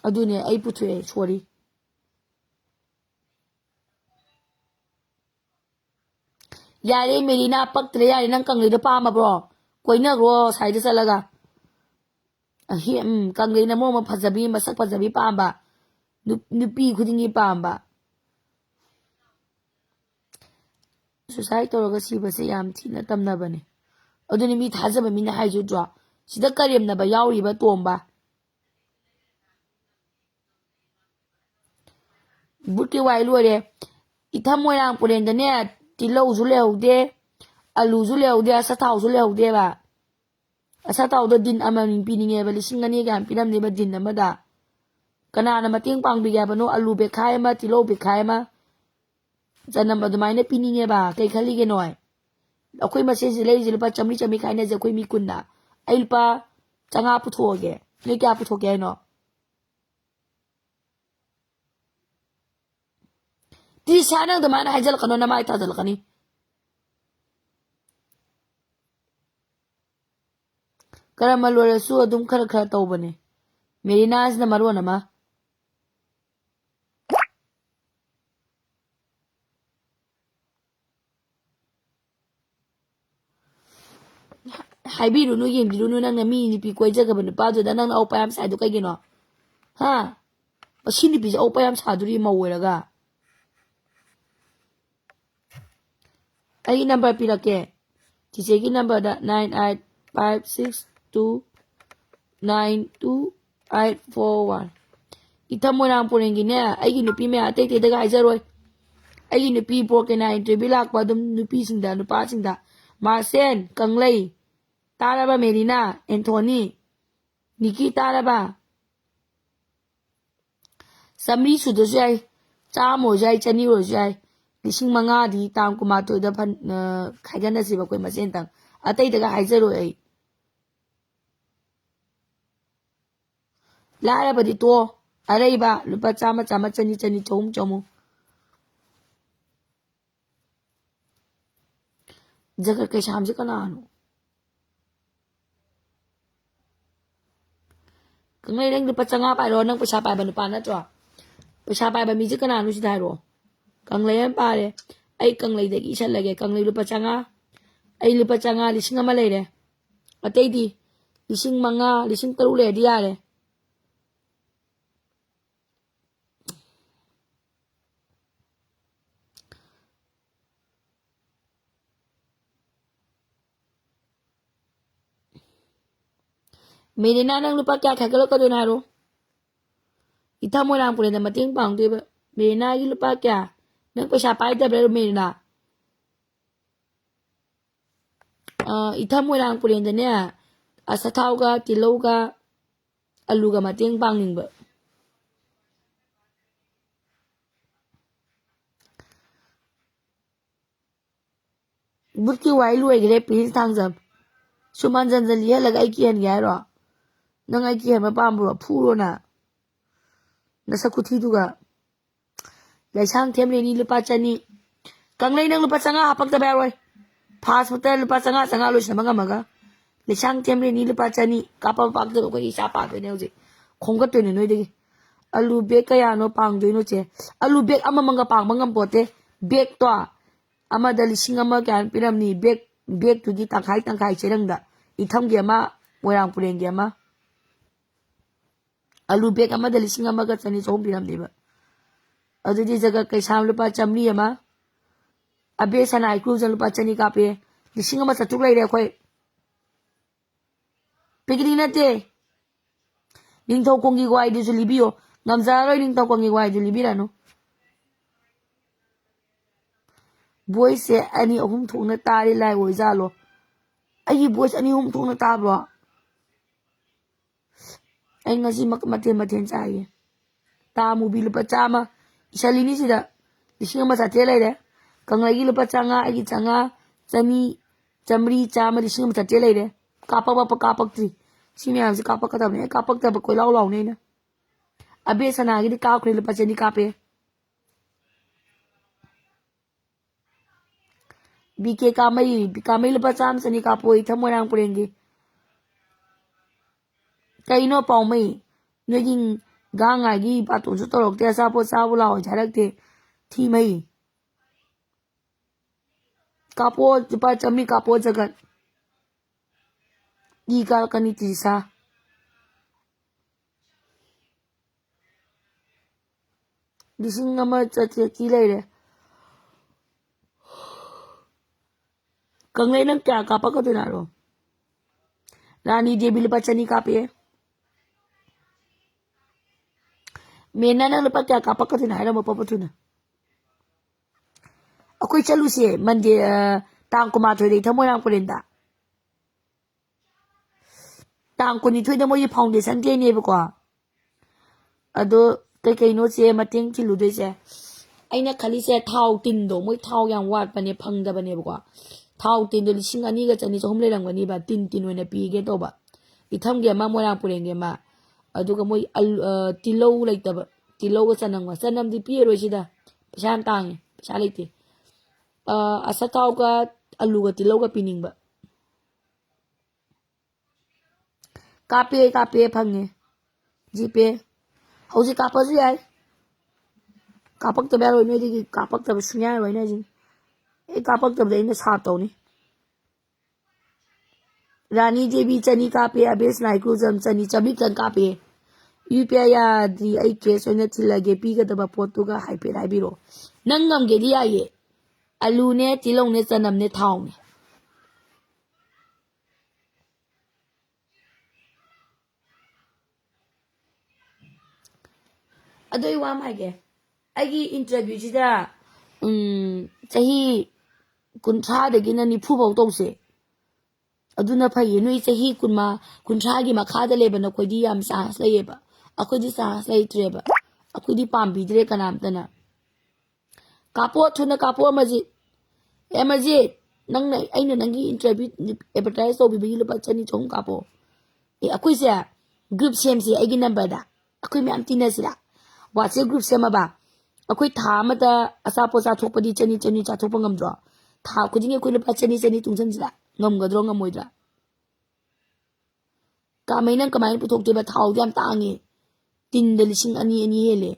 ꯑꯗꯨꯅꯦ ꯑꯩ ꯄꯨꯊꯣꯛꯑꯦ ꯁꯣꯔꯤ ꯌꯥꯔꯦ ꯃꯦꯔꯤꯅꯥ ꯄꯛꯇ꯭ꯔꯦ ꯌꯥꯔꯦ ꯅꯪ ꯀꯪꯂꯩꯗ ꯄꯥꯝꯃꯕ꯭ꯔꯣ ꯀꯣꯏꯅꯈ꯭ꯔꯣ ꯁꯥꯏꯗ ꯆꯠꯂꯒ ꯀꯪꯂꯩꯅ ꯃꯔꯣꯟ ꯑꯃ ꯐꯖꯕꯤ ꯃꯁꯛ ꯐꯖꯕꯤ ꯄꯥꯝꯕ ꯅꯨꯄꯤ ꯈꯨꯗꯤꯡꯒꯤ ꯄꯥꯝꯕ ꯁꯨꯁꯥꯏꯠ ꯇꯧꯔꯒ ꯁꯤꯕꯁꯦ ꯌꯥꯝ ꯊꯤꯅ ꯇꯝꯅꯕꯅꯦ ꯑꯗꯨꯅꯤ ꯃꯤ ꯊꯥꯖꯕ ꯃꯤꯅ ꯍꯥꯏꯖꯗ꯭ꯔꯣ ꯁꯤꯗ ꯀꯔꯦꯝꯅꯕ ꯌꯥꯎꯔꯤꯕ ꯇꯣꯝꯕ ꯕꯨꯠꯀꯤ ꯋꯥꯏ ꯂꯣꯏꯔꯦ ꯏꯊꯝ ꯃꯣꯏꯔꯥꯡ ꯄꯨꯔꯦꯟꯗꯅꯦ ꯇꯤꯜꯍꯧꯁꯨ ꯂꯩꯍꯧꯗꯦ ꯑꯂꯨꯁꯨ ꯂꯩꯍꯧꯗꯦ ꯑꯆꯥꯊꯥꯎꯁꯨ ꯂꯩꯍꯧꯗꯦꯕ ꯑꯆꯥꯊꯥꯎꯗꯣ ꯗꯤꯟ ꯑꯃꯃꯝ ꯄꯤꯅꯤꯡꯉꯦꯕ 2,000 ꯀꯌꯥꯝ ꯄꯤꯔꯝꯅꯦꯕ ꯗꯤꯟ ꯑꯃꯗ ꯀꯅꯥꯅ ꯃꯇꯦꯡ ꯄꯥꯡꯕꯤꯒꯦ ꯍꯥꯏꯕꯅꯣ ꯑꯂꯨ ꯕꯦꯈꯥꯏ ꯑꯃ ꯇꯤꯜꯍꯧ ꯕꯦꯈꯥꯏ ꯑꯃ ꯆꯅꯝ ꯑꯗꯨꯃꯥꯏꯅ ꯄꯤꯅꯤꯡꯉꯦꯕ ꯀꯩ ꯈꯜꯂꯤꯒꯦ ꯅꯣꯏ ꯑꯩꯈꯣꯏ ꯃꯁꯦꯟꯁꯤ ꯂꯩꯔꯤꯁꯦ ꯂꯨꯄꯥ 100 ꯈꯥꯏꯅꯁꯦ ꯑꯩꯈꯣꯏ ꯃꯤ ꯀꯨꯟꯅ ꯑꯩ ꯂꯨꯄꯥ 500 ꯄꯨꯊꯣꯛꯑꯒꯦ ꯅꯣꯏ ꯀꯌꯥ ꯄꯨꯊꯣꯛꯀꯦ ꯍꯥꯏꯅꯣ ꯇꯤꯁꯥ ꯅꯪ ꯑꯗꯨꯃꯥꯏꯅ ꯍꯥꯏꯖꯜꯂꯛꯀꯅꯣ ꯅꯃꯥꯏ ꯊꯥꯖꯤꯜꯂꯛꯀꯅꯤ ꯀꯔꯝꯕ ꯂꯣꯏꯔꯁꯨ ꯑꯗꯨꯝ ꯈꯔ ꯇꯧꯕꯅꯦ ꯃꯦꯔꯤꯅꯥꯁꯤꯅ ꯃꯔꯣꯟ ꯑꯃ ꯍꯥꯏꯕꯤꯔꯨꯅꯨ ꯌꯦꯡꯕꯤꯔꯨꯅꯨ ꯅꯪꯅ ꯃꯤ ꯅꯨꯄꯤ ꯀꯣꯏꯖꯒꯕ ꯅꯨꯄꯥꯗꯨꯗ ꯅꯪꯅ ꯑꯋꯣꯛꯄ ꯌꯥꯝ ꯁꯥꯏꯗꯣ ꯀꯩꯒꯤꯅꯣ ꯍꯥ ꯃꯁꯤ ꯅꯨꯄꯤꯁꯦ ꯑꯋꯣꯛꯄ ꯌꯥꯝ ꯁꯥꯗꯣꯔꯤ ꯃꯧ ꯑꯣꯏꯔꯒ ꯑꯩꯒꯤ ꯅꯝꯕꯔ ꯄꯤꯔꯛꯀꯦ ꯆꯤꯆꯦꯒꯤ ꯅꯝꯕꯔꯗ 9856292841 ꯏꯊꯝ ꯃꯣꯏꯔꯥꯡ ꯄꯨꯔꯦꯟꯒꯤꯅꯦ ꯑꯩꯒꯤ ꯅꯨꯄꯤ ꯃꯌꯥꯝ ꯑꯇꯩꯗꯒ ꯍꯥꯏꯖꯔꯣꯏ ꯑꯩꯒꯤ ꯅꯨꯄꯤ ꯕꯣꯔ ꯀꯩꯅꯥ ꯏꯟꯇꯔꯚꯤꯌꯨ ꯂꯥꯛꯄ ꯑꯗꯨꯝ ꯅꯨꯄꯤꯁꯤꯡꯗ ꯅꯨꯄꯥꯁꯤꯡꯗ ꯃꯥꯔꯁꯦꯟ ꯀꯪꯂꯩ ꯇꯥꯔꯕ ꯃꯦꯔꯤꯅꯥ ꯑꯦꯟꯊꯣꯅꯤ ꯅꯤꯀꯤ ꯇꯥꯔꯕ Samri sudasu yai. Chamo yai chani ro yai. Lising manga di tang kumato da pan khagan na siba koi masen tang. Atay daga haizaro ay. Lara ba dito. Aray ba lupa chama chama chani chani chom chomo. Jaga kay sham se kana ano. Kung ngayon lupa changa pa ro nang pasya pa ba nupa na to. Pasya pa ba mi se kana ano si daro. Kang layan pare ay kang lay dagi isa lagi kang lay lupa changa ay lupa changa lising nga malay de atay di lising mga lising tarule di yare may nanang lupa kya kagalo ka doon haro ita mo lang po na mating pang diba may nagi lupa kya nang pasya pa ita pero may na ita mo lang po rin niya sa tao ka tilaw ka alu ka mating pang ning ba burki wai luai gre pin tang jam suman jan jan liya laga ki han ya ro nang ai ki han ma pam bro phu ro na nasa kuthi du ga lai sang them le ni lupa chani kang lai nang lupa changa hapak ta ba roi phas mata lupa changa changa lo sa manga maga lai sang them le ni lupa chani ka pa pak da ko isa pa de ne uji khong ga to ne noi de alu bag ka ya no pang do no che alu bag ama manga pang mangam pote bag to ama da lising ama kan piram ni bag tu gi tangkai cherang da itham ge ma moyang pureng ge ma alu bag ama da lising ama ga chani chom piram de ba adu di jaga kai sam lupa chamri ama abe sana ikru jan lupa chani ka pe lising ama chatuk lai re khoi pigri na te ning thau kong gi gwai di su libio ngam za roi ning thau kong gi gwai di libira no voice ani ahum thona tari lai oi jalo ai voice ani ahum thona tabro ai ngasi mathen chai ta movie lupa chama isalini sida lising ama sathe lai de kangai gi lupa changa ai changa chani chamri chama lising ama sathe lai de kapak ba kapak tri simi am se kapak ka ta ne kapak ta ko law ne na abe sana gi ka khri lupa chani kape BK kamay lupa cham sani kapoi thamorang purengi kaino paumai noging ganga gi patun su torok te sa po sa bula ho jarak te thi mai kapo lupa chami kapo jagat gi ka kani tisa lising ama chache ki lai re kangai nang kya kapak ka tunaro Rani Devi lupa chani kape mena nang lupa kya kapak ka tunaro mo papatuna ako'y chalu si mandi tang kumato de thamo nang pulinda tang kuni thui da mo yi foundation de ne ba kwa ado kai no che mating chi lu de che aina khali se thau tin do moi thau yang wat pa ne phang da ba ne ba kwa thau tin do lising ani ga chani chom le rang ba ni ba tin oina pi ge to ba itham ge ma mo rang pureng ge ma adu ga moi tilo lai ta ba tilo ga chanang ma sanam di pi ro si da psan tang psa lai ti asa thau ga alu ga tilo ga pining ba kape phang GP hauji kapa ju yai kapak ta ba ro ne di kapak ta sunya ro ne jin e kapak ta de ne sa to ni Rani Devi chani kape abes nai ku jam chani chabi kan kape UPI ya di ai ke so ne tilage pi ga da ba potu ga hai pe rai biro nangam ge dia ye alu ne tilong ne chanam ne thau ne adoi wa mai ge ai interview ji da chahi kuntha de gi na ni phu bau to se aduna phai noi chahi kunma kunthra gi makha da leba na khoi di yam sa leye ba akhoi di sa lai tre ba ꯑꯩꯈꯣꯏꯗꯤ ꯄꯥꯝꯕꯤꯗ꯭ꯔꯦ ꯀꯅꯥꯝꯇꯅ ꯀꯥꯄꯣ ꯊꯨꯅ ꯀꯥꯄꯣ ꯑꯃꯖꯤꯠ ꯑꯃꯖꯤꯠ ꯅꯪꯅ ꯑꯩꯅ ꯅꯪꯒꯤ interview advertise ꯇꯧꯕꯤꯕꯒꯤ ꯂꯨꯄꯥ 200 ꯀꯥꯄꯣ ꯑꯩꯈꯣꯏꯁꯦ group ꯁꯦꯝꯁꯤ ꯑꯩꯒꯤ ꯅꯝꯕꯔꯗ ꯑꯩꯈꯣꯏ ꯃꯌꯥꯝ ꯇꯤꯟꯅꯁꯤꯔꯥ ꯋꯥꯆꯦꯞ ꯒ꯭ꯔꯨꯞ ꯁꯦꯝꯃꯕ ꯑꯩꯈꯣꯏ ꯊꯥ ꯑꯃꯗ ꯑꯆꯥꯄꯣꯠ ꯆꯥꯊꯣꯛꯄꯗꯤ 200 ꯆꯥꯊꯣꯛꯄ ꯉꯝꯗ꯭ꯔꯣ ꯊꯥ ꯈꯨꯗꯤꯡꯒꯤ ꯑꯩꯈꯣꯏ ꯂꯨꯄꯥ 200 ꯇꯨꯡꯁꯤꯟꯁꯤꯔꯥ ꯉꯝꯒꯗ꯭ꯔꯣ ꯉꯝꯃꯣꯏꯗ꯭ꯔꯥ ꯀꯥꯃꯩ ꯅꯪ ꯀꯃꯥꯏꯅ ꯄꯨꯊꯣꯛꯇꯣꯏꯕ ꯊꯥꯎꯗꯤ ꯌꯥꯝ ꯇꯥꯡꯉꯦ ꯇꯤꯟꯗ 2,000 ꯍꯦꯜꯂꯦ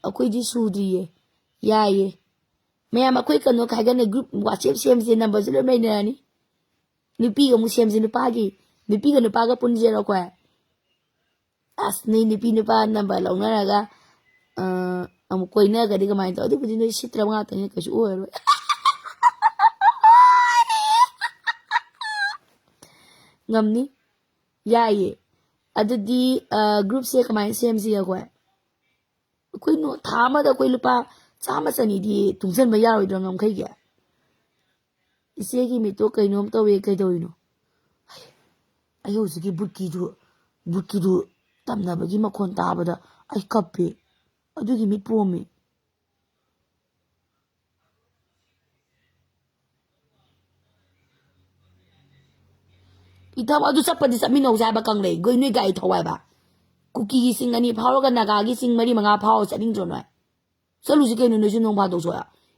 ꯑꯩꯈꯣꯏꯗꯤ ꯁꯨꯗ꯭ꯔꯤꯌꯦ ꯌꯥꯏꯌꯦ ꯃꯌꯥꯝ ꯑꯩꯈꯣꯏ ꯀꯩꯅꯣ ꯈꯥꯏꯒꯅ ꯒ꯭ꯔꯨꯞ ꯋꯥꯆꯦꯞ ꯁꯦꯝꯁꯦ ꯅꯝꯕꯔꯁꯨ ꯂꯣꯏ ꯂꯩꯅꯔꯅꯤ ꯅꯨꯄꯤꯒ ꯑꯃꯨꯛ ꯁꯦꯝꯁꯦ ꯅꯨꯄꯤꯒ ꯅꯨꯄꯥꯒ ꯄꯨꯟꯁꯦꯔꯣ ꯑꯩꯈꯣꯏ ꯑꯁ ꯅꯣꯏ ꯅꯨꯄꯤ ꯅꯨꯄꯥ ꯅꯝꯕꯔ ꯂꯧꯅꯔꯒ ꯑꯃꯨꯛ ꯀꯣꯏꯅꯒꯗꯤ ꯀꯃꯥꯏꯅ ꯇꯧ ꯑꯗꯨꯕꯨꯗꯤ ꯅꯣꯏ ꯁꯤꯠꯇ꯭ꯔꯕ ꯉꯥꯛꯇꯅꯤ ꯀꯩꯁꯨ ꯑꯣꯏꯔꯣꯏ ꯉꯝꯅꯤ ꯌꯥꯏꯌꯦ ꯑꯗꯨꯗꯤ ꯒ꯭ꯔꯨꯞꯁꯦ ꯀꯃꯥꯏꯅ ꯁꯦꯝꯁꯤ ꯑꯩꯈꯣꯏ ꯊꯥ ꯑꯃꯗ ꯑꯩꯈꯣꯏ ꯂꯨꯄꯥ 100-200ꯗꯤ ꯇꯨꯡꯁꯟꯕ ꯌꯥꯔꯣꯏꯗ꯭ꯔꯣ ꯉꯝꯈꯩꯒꯤ ꯏꯆꯦꯒꯤ ꯃꯤꯠꯇꯣ ꯀꯩꯅꯣꯝ ꯇꯧꯋꯦ ꯀꯩꯗꯧꯔꯤꯅꯣ ꯑꯩ ꯍꯧꯖꯤꯛꯀꯤ ꯕꯨꯠꯀꯤꯗꯨ ꯇꯝꯅꯕꯒꯤ ꯃꯈꯣꯟ ꯇꯥꯕꯗ ꯑꯩ ꯀꯞꯄꯦ ꯑꯗꯨꯒꯤ ꯃꯤꯠ ꯄꯣꯝꯃꯦ ꯏꯊꯝ ꯑꯗꯨ ꯆꯠꯄꯗꯤ ꯆꯠꯃꯤꯟꯅꯧꯁꯦ ꯍꯥꯏꯕ ꯀꯪꯂꯩ ꯅꯣꯏ ꯒꯥꯔꯤ ꯊꯧꯋꯥꯏꯕ ꯀꯨꯀꯤꯒꯤ ꯆꯤꯡ 2 ꯐꯥꯎꯔꯒ ꯅꯥꯒꯥꯒꯤ ꯆꯤꯡ 4-5 ꯐꯥꯎꯔ ꯆꯠꯅꯤꯡꯗ꯭ꯔꯣ ꯅꯣꯏ ꯆꯠꯂꯨꯁꯤ ꯀꯩꯅꯣ ꯅꯣꯏꯁꯨ ꯅꯣꯡ ꯐꯥꯗꯣꯛꯁꯨ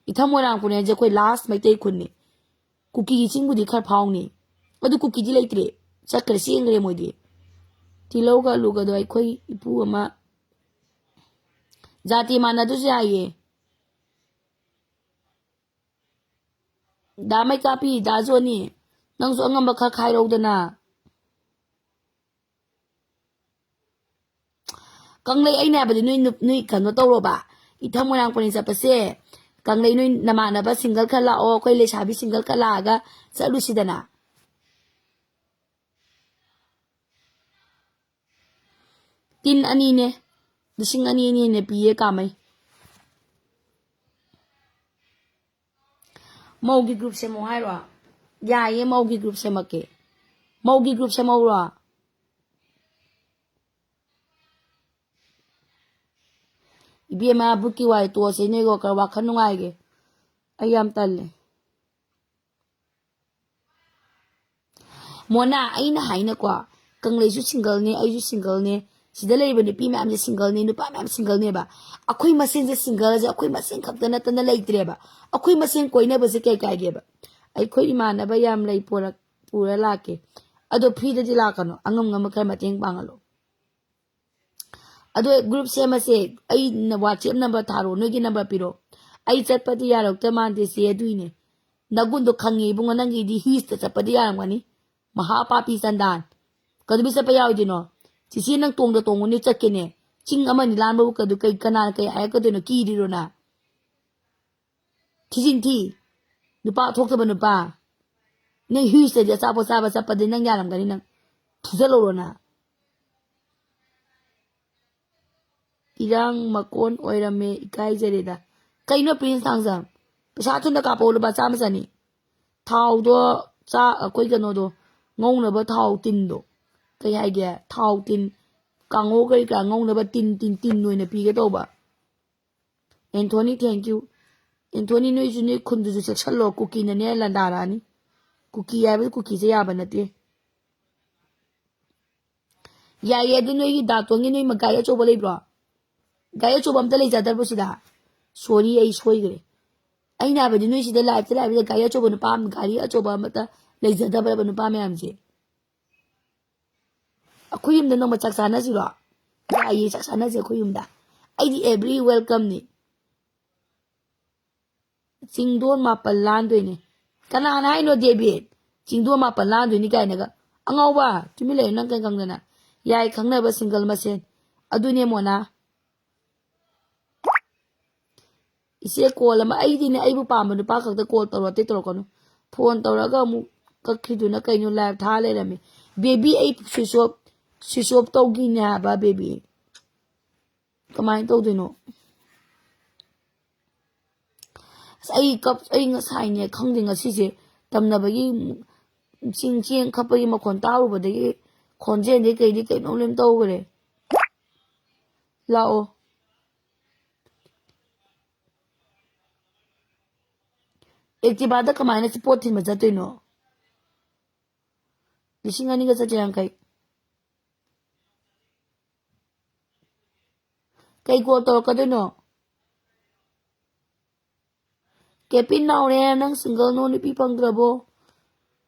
ꯏꯊꯝ ꯃꯣꯏꯔꯥꯡꯄꯨꯔꯦ ꯍꯥꯏꯁꯦ ꯑꯩꯈꯣꯏ ꯂꯥꯁ ꯃꯩꯇꯩ ꯈꯨꯟꯅꯤ ꯀꯨꯀꯤꯒꯤ ꯆꯤꯡꯕꯨꯗꯤ ꯈꯔ ꯐꯥꯎꯅꯤ ꯑꯗꯨ ꯀꯨꯀꯤꯗꯤ ꯂꯩꯇ꯭ꯔꯦ ꯆꯠꯈ꯭ꯔꯦ ꯆꯦꯟꯈ꯭ꯔꯦ ꯃꯣꯏꯗꯤ ꯇꯤꯜꯍꯧꯒ ꯑꯂꯨꯒꯗꯣ ꯑꯩꯈꯣꯏ ꯏꯄꯨ ꯑꯃ ꯖꯥꯇꯤ ꯃꯥꯟꯅꯗꯨꯁꯨ ꯌꯥꯏꯌꯦ ꯗꯥ ꯃꯩꯀꯥꯄꯤ ꯗꯥ ꯖꯣꯅꯤ ꯅꯪꯁꯨ ꯑꯉꯝꯕ ꯈꯔ ꯈꯥꯏꯔꯧꯗꯅ ꯀꯪꯂꯩ ꯑꯩꯅ ꯍꯥꯏꯕꯗꯤ ꯅꯣꯏ ꯀꯩꯅꯣ ꯇꯧꯔꯣꯕ ꯏꯊꯝ ꯃꯣꯏꯔꯥꯡꯄꯨꯔꯦꯟ ꯆꯠꯄꯁꯦ ꯀꯪꯂꯩ ꯅꯣꯏ ꯅꯃꯥꯟꯅꯕ ꯁꯤꯡꯒꯜ ꯈꯔ ꯂꯥꯛꯑꯣ ꯑꯩꯈꯣꯏ ꯂꯩꯁꯥꯕꯤ ꯁꯤꯡꯒꯜ ꯈꯔ ꯂꯥꯛꯑꯒ ꯆꯠꯂꯨꯁꯤꯗꯅ ꯇꯤꯟ 2ꯅꯦ 2,000 ꯍꯦꯟꯅ ꯄꯤꯌꯦ ꯀꯥꯃꯩ ꯃꯧꯒꯤ ꯒ꯭ꯔꯨꯞ ꯁꯦꯝꯃꯣ ꯍꯥꯏꯔꯣ ꯌꯥꯏꯌꯦ ꯃꯧꯒꯤ ꯒ꯭ꯔꯨꯞ ꯁꯦꯝꯃꯛꯀꯦ ꯃꯧꯒꯤ ꯒ꯭ꯔꯨꯞ ꯁꯦꯝꯃꯧꯔꯣ ꯏꯕꯦꯝꯃ ꯕꯨꯠꯀꯤ ꯋꯥꯏ ꯇꯣꯛꯑꯁꯤ ꯅꯣꯏ ꯋꯥꯈꯜ ꯅꯨꯡꯉꯥꯏꯒꯦ ꯑꯩ ꯌꯥꯝ ꯇꯜꯂꯦ ꯃꯣꯅꯥ ꯑꯩꯅ ꯍꯥꯏꯅꯀꯣ ꯀꯪꯂꯩꯁꯨ ꯁꯤꯡꯒꯜꯅꯦ ꯑꯩꯁꯨ ꯁꯤꯡꯒꯜꯅꯦ ꯁꯤꯗ ꯂꯩꯔꯤꯕ ꯅꯨꯄꯤ ꯃꯌꯥꯝꯁꯦ ꯁꯤꯡꯒꯜꯅꯦ ꯅꯨꯄꯥ ꯃꯌꯥꯝ ꯁꯤꯡꯒꯜꯅꯦꯕ ꯑꯩꯈꯣꯏ ꯃꯁꯦꯟꯁꯦ ꯁꯤꯡꯒꯜꯁꯦ ꯑꯩꯈꯣꯏ ꯃꯁꯦꯟ ꯈꯛꯇ ꯅꯠꯇꯅ ꯂꯩꯇ꯭ꯔꯦꯕ ꯑꯩꯈꯣꯏ ꯃꯁꯦꯟ ꯀꯣꯏꯅꯕꯁꯦ ꯀꯩ ꯀꯥꯏꯒꯦꯕ ꯑꯩꯈꯣꯏ ꯏꯃꯥꯟꯅꯕ ꯌꯥꯝ ꯂꯩ ꯄꯨꯔ ꯂꯥꯛꯀꯦ ꯑꯗꯣ ꯐ꯭ꯔꯤꯗꯗꯤ ꯂꯥꯛꯀꯅꯣ ꯑꯉꯝ ꯈꯔ ꯃꯇꯦꯡ ꯄꯥꯡꯍꯜꯂꯣ ꯑꯗꯣ ꯒ꯭ꯔꯨꯞ ꯁꯦꯝꯃꯁꯦ ꯑꯩ ꯋꯥꯆꯦꯞ ꯅꯝꯕꯔ ꯊꯥꯔꯣ ꯅꯣꯏꯒꯤ ꯅꯝꯕꯔ ꯄꯤꯔꯣ ꯑꯩ ꯆꯠꯄꯗꯤ ꯌꯥꯔꯛꯇ ꯃꯥꯟꯗꯦ ꯆꯦ ꯑꯗꯨꯏꯅꯦ ꯅꯒꯨꯟꯗꯣ ꯈꯪꯉꯦ ꯏꯕꯨꯡꯉꯣ ꯅꯪꯒꯤꯗꯤ ꯍꯤꯁꯇ ꯆꯠꯄꯗꯤ ꯌꯥꯔꯝꯒꯅꯤ ꯃꯍꯥꯄꯥꯄꯤ ꯆꯟꯗꯥꯟ ꯀꯩꯗꯧꯕꯩ ꯆꯠꯄ ꯌꯥꯔꯣꯏꯗꯣꯏꯅꯣ ꯆꯤꯆꯦ ꯅꯪ ꯇꯣꯡꯉꯨꯅꯦ ꯆꯠꯀꯦꯅꯦ ꯆꯤꯡ ꯑꯃꯅꯤ ꯂꯥꯟꯕꯕꯨ ꯀꯅꯥꯅ ꯀꯩ ꯍꯥꯏꯔꯛꯀꯗꯣꯏꯅꯣ ꯀꯤꯔꯤꯔꯣꯅ ꯊꯤꯖꯤꯟ ꯊꯤ ꯅꯨꯄꯥ ꯊꯣꯛꯇꯕ ꯅꯨꯄꯥ ꯅꯪ ꯍꯤꯁꯇꯗꯤ ꯑꯆꯥꯄꯣꯠ ꯆꯥꯕ ꯆꯠꯄꯗꯤ ꯅꯪ ꯌꯥꯔꯝꯒꯅꯤ ꯅꯪ ꯐꯨꯖꯜꯂꯧꯔꯣꯅ ꯏꯔꯥꯡ ꯃꯀꯣꯟ ꯑꯣꯏꯔꯝꯃꯦ ꯏꯀꯥꯏꯖꯔꯦꯗ ꯀꯩꯅꯣ ꯄ꯭ꯔꯤꯟꯁ ꯊꯥꯡꯖꯝ ꯄꯩꯁꯥ ꯊꯨꯅ ꯀꯥꯞꯄꯛꯑꯣ ꯂꯨꯄꯥ 100 ꯊꯥꯎꯗꯣ ꯑꯩꯈꯣꯏ ꯀꯩꯅꯣꯗꯣ ꯉꯧꯅꯕ ꯊꯥꯎ ꯇꯤꯟꯗꯣ ꯀꯩ ꯍꯥꯏꯒꯦ ꯊꯥꯎ ꯇꯤꯟ ꯀꯥꯡꯉꯧ ꯀꯔꯤ ꯀꯔꯥ ꯉꯧꯅꯕ ꯇꯤꯟ ꯑꯣꯏꯅ ꯄꯤꯒꯦ ꯇꯧꯕ ꯑꯦꯟꯊꯣꯅꯤ ꯊꯦꯡꯛ ꯌꯨ ꯑꯦꯟꯊꯣꯅꯤ ꯅꯣꯏꯁꯨ ꯅꯣꯏ ꯈꯨꯟꯗꯨꯁꯨ ꯆꯦꯛꯁꯜꯂꯣ ꯀꯨꯀꯤꯅꯅꯦ ꯂꯟꯗꯥꯔꯛꯑꯅꯤ ꯀꯨꯀꯤ ꯍꯥꯏꯕꯗꯤ ꯀꯨꯀꯤꯁꯦ ꯌꯥꯕ ꯅꯠꯇꯦ ꯌꯥꯏꯌꯦ ꯑꯗꯨ ꯅꯣꯏꯒꯤ ꯗꯥꯇꯣꯟꯒꯤ ꯅꯣꯏ ꯒꯥꯔꯤ ꯑꯆꯧꯕ ꯂꯩꯕ꯭ꯔꯣ ꯒꯥꯔꯤ ꯑꯆꯧꯕ ꯑꯝꯇ ꯂꯩꯖꯗꯕ꯭ꯔꯣ ꯁꯤꯗ ꯁꯣꯔꯤ ꯑꯩ ꯁꯣꯏꯈ꯭ꯔꯦ ꯑꯩꯅ ꯍꯥꯏꯕꯗꯤ ꯅꯣꯏ ꯁꯤꯗ ꯂꯥꯏꯐꯇ ꯂꯥꯛꯏꯕꯗ ꯒꯥꯔꯤ ꯑꯆꯧꯕ ꯒꯥꯔꯤ ꯑꯆꯧꯕ ꯑꯃꯇ ꯂꯩꯖꯗꯕ꯭ꯔꯕ ꯅꯨꯄꯥ ꯃꯌꯥꯝꯁꯦ ꯑꯩꯈꯣꯏ ꯌꯨꯝꯗ ꯅꯣꯡꯃ ꯆꯥꯛ ꯆꯥꯅꯁꯤꯔꯣ ꯌꯥꯏꯌꯦ ꯆꯥꯛ ꯆꯥꯅꯁꯦ ꯑꯩꯈꯣꯏ ꯌꯨꯝꯗ ꯑꯩꯗꯤ ꯑꯦꯚ꯭ꯔꯤ ꯋꯦꯜꯀꯝꯅꯤ ꯆꯤꯡꯗꯣꯟ 4 ꯂꯥꯟꯗꯣꯏꯅꯦ ꯀꯅꯥꯅ ꯍꯥꯏꯅꯣ ꯗꯦꯕꯤꯠ ꯆꯤꯡꯗꯣꯟ 4 ꯂꯥꯟꯗꯣꯏꯅꯤ ꯀꯥꯏꯅꯒ ꯑꯉꯥꯎꯕ ꯇꯨꯃꯤꯟ ꯂꯩꯌꯨ ꯅꯪ ꯀꯩ ꯈꯪꯗꯅ ꯌꯥꯏ ꯈꯪꯅꯕ ꯁꯤꯡꯒꯜ ꯃꯁꯦꯟ ꯑꯗꯨꯅꯦ ꯃꯣꯅꯥ ꯏꯆꯦ ꯀꯣꯜ ꯑꯃ ꯑꯩꯗꯤꯅꯦ ꯑꯩꯕꯨ ꯄꯥꯝꯕ ꯅꯨꯄꯥ ꯈꯛꯇ ꯀꯣꯜ ꯇꯧꯔꯛ ꯑꯇꯩ ꯇꯧꯔꯛꯀꯅꯨ ꯐꯣꯟ ꯇꯧꯔꯒ ꯑꯃꯨꯛ ꯀꯛꯈꯤꯗꯨꯅ ꯀꯩꯅꯣ ꯂꯥꯏꯚ ꯊꯥ ꯂꯩꯔꯝꯃꯤ ꯕꯦꯕꯤ ꯑꯩ ꯁ꯭ꯋꯤꯆ ꯑꯣꯐ ꯇꯧꯈꯤꯅꯦ ꯍꯥꯏꯕ ꯕꯦꯕꯤ ꯀꯃꯥꯏꯅ ꯇꯧꯗꯣꯏꯅꯣ ꯑꯁ ꯑꯩ ꯉꯁꯥꯏꯅꯦ ꯈꯪꯗꯦ ꯉꯁꯤꯁꯦ ꯇꯝꯅꯕꯒꯤ ꯆꯦꯡ ꯈꯞꯄꯒꯤ ꯃꯈꯣꯟ ꯇꯥꯔꯨꯕꯗꯒꯤ ꯈꯣꯟꯖꯦꯜꯗꯤ ꯀꯩꯗꯤ ꯀꯩꯅꯣꯝ ꯇꯧꯈ꯭ꯔꯦ ꯂꯥꯛꯑꯣ ꯑꯦꯛꯇꯤꯚꯥꯗ ꯀꯃꯥꯏꯅ ꯄꯣꯠ ꯊꯤꯟꯕ ꯆꯠꯇꯣꯏꯅꯣ 2,200ꯒ ꯆꯠ ꯀꯩ ꯀꯣꯜ ꯇꯧꯔꯛꯀꯗꯣꯏꯅꯣ ꯀꯦꯄꯤꯟ ꯅꯥꯎꯔꯦ ꯅꯪ ꯁꯤꯡꯒꯜ ꯅꯣ ꯅꯨꯄꯤ ꯐꯪꯗ꯭ꯔꯕꯣ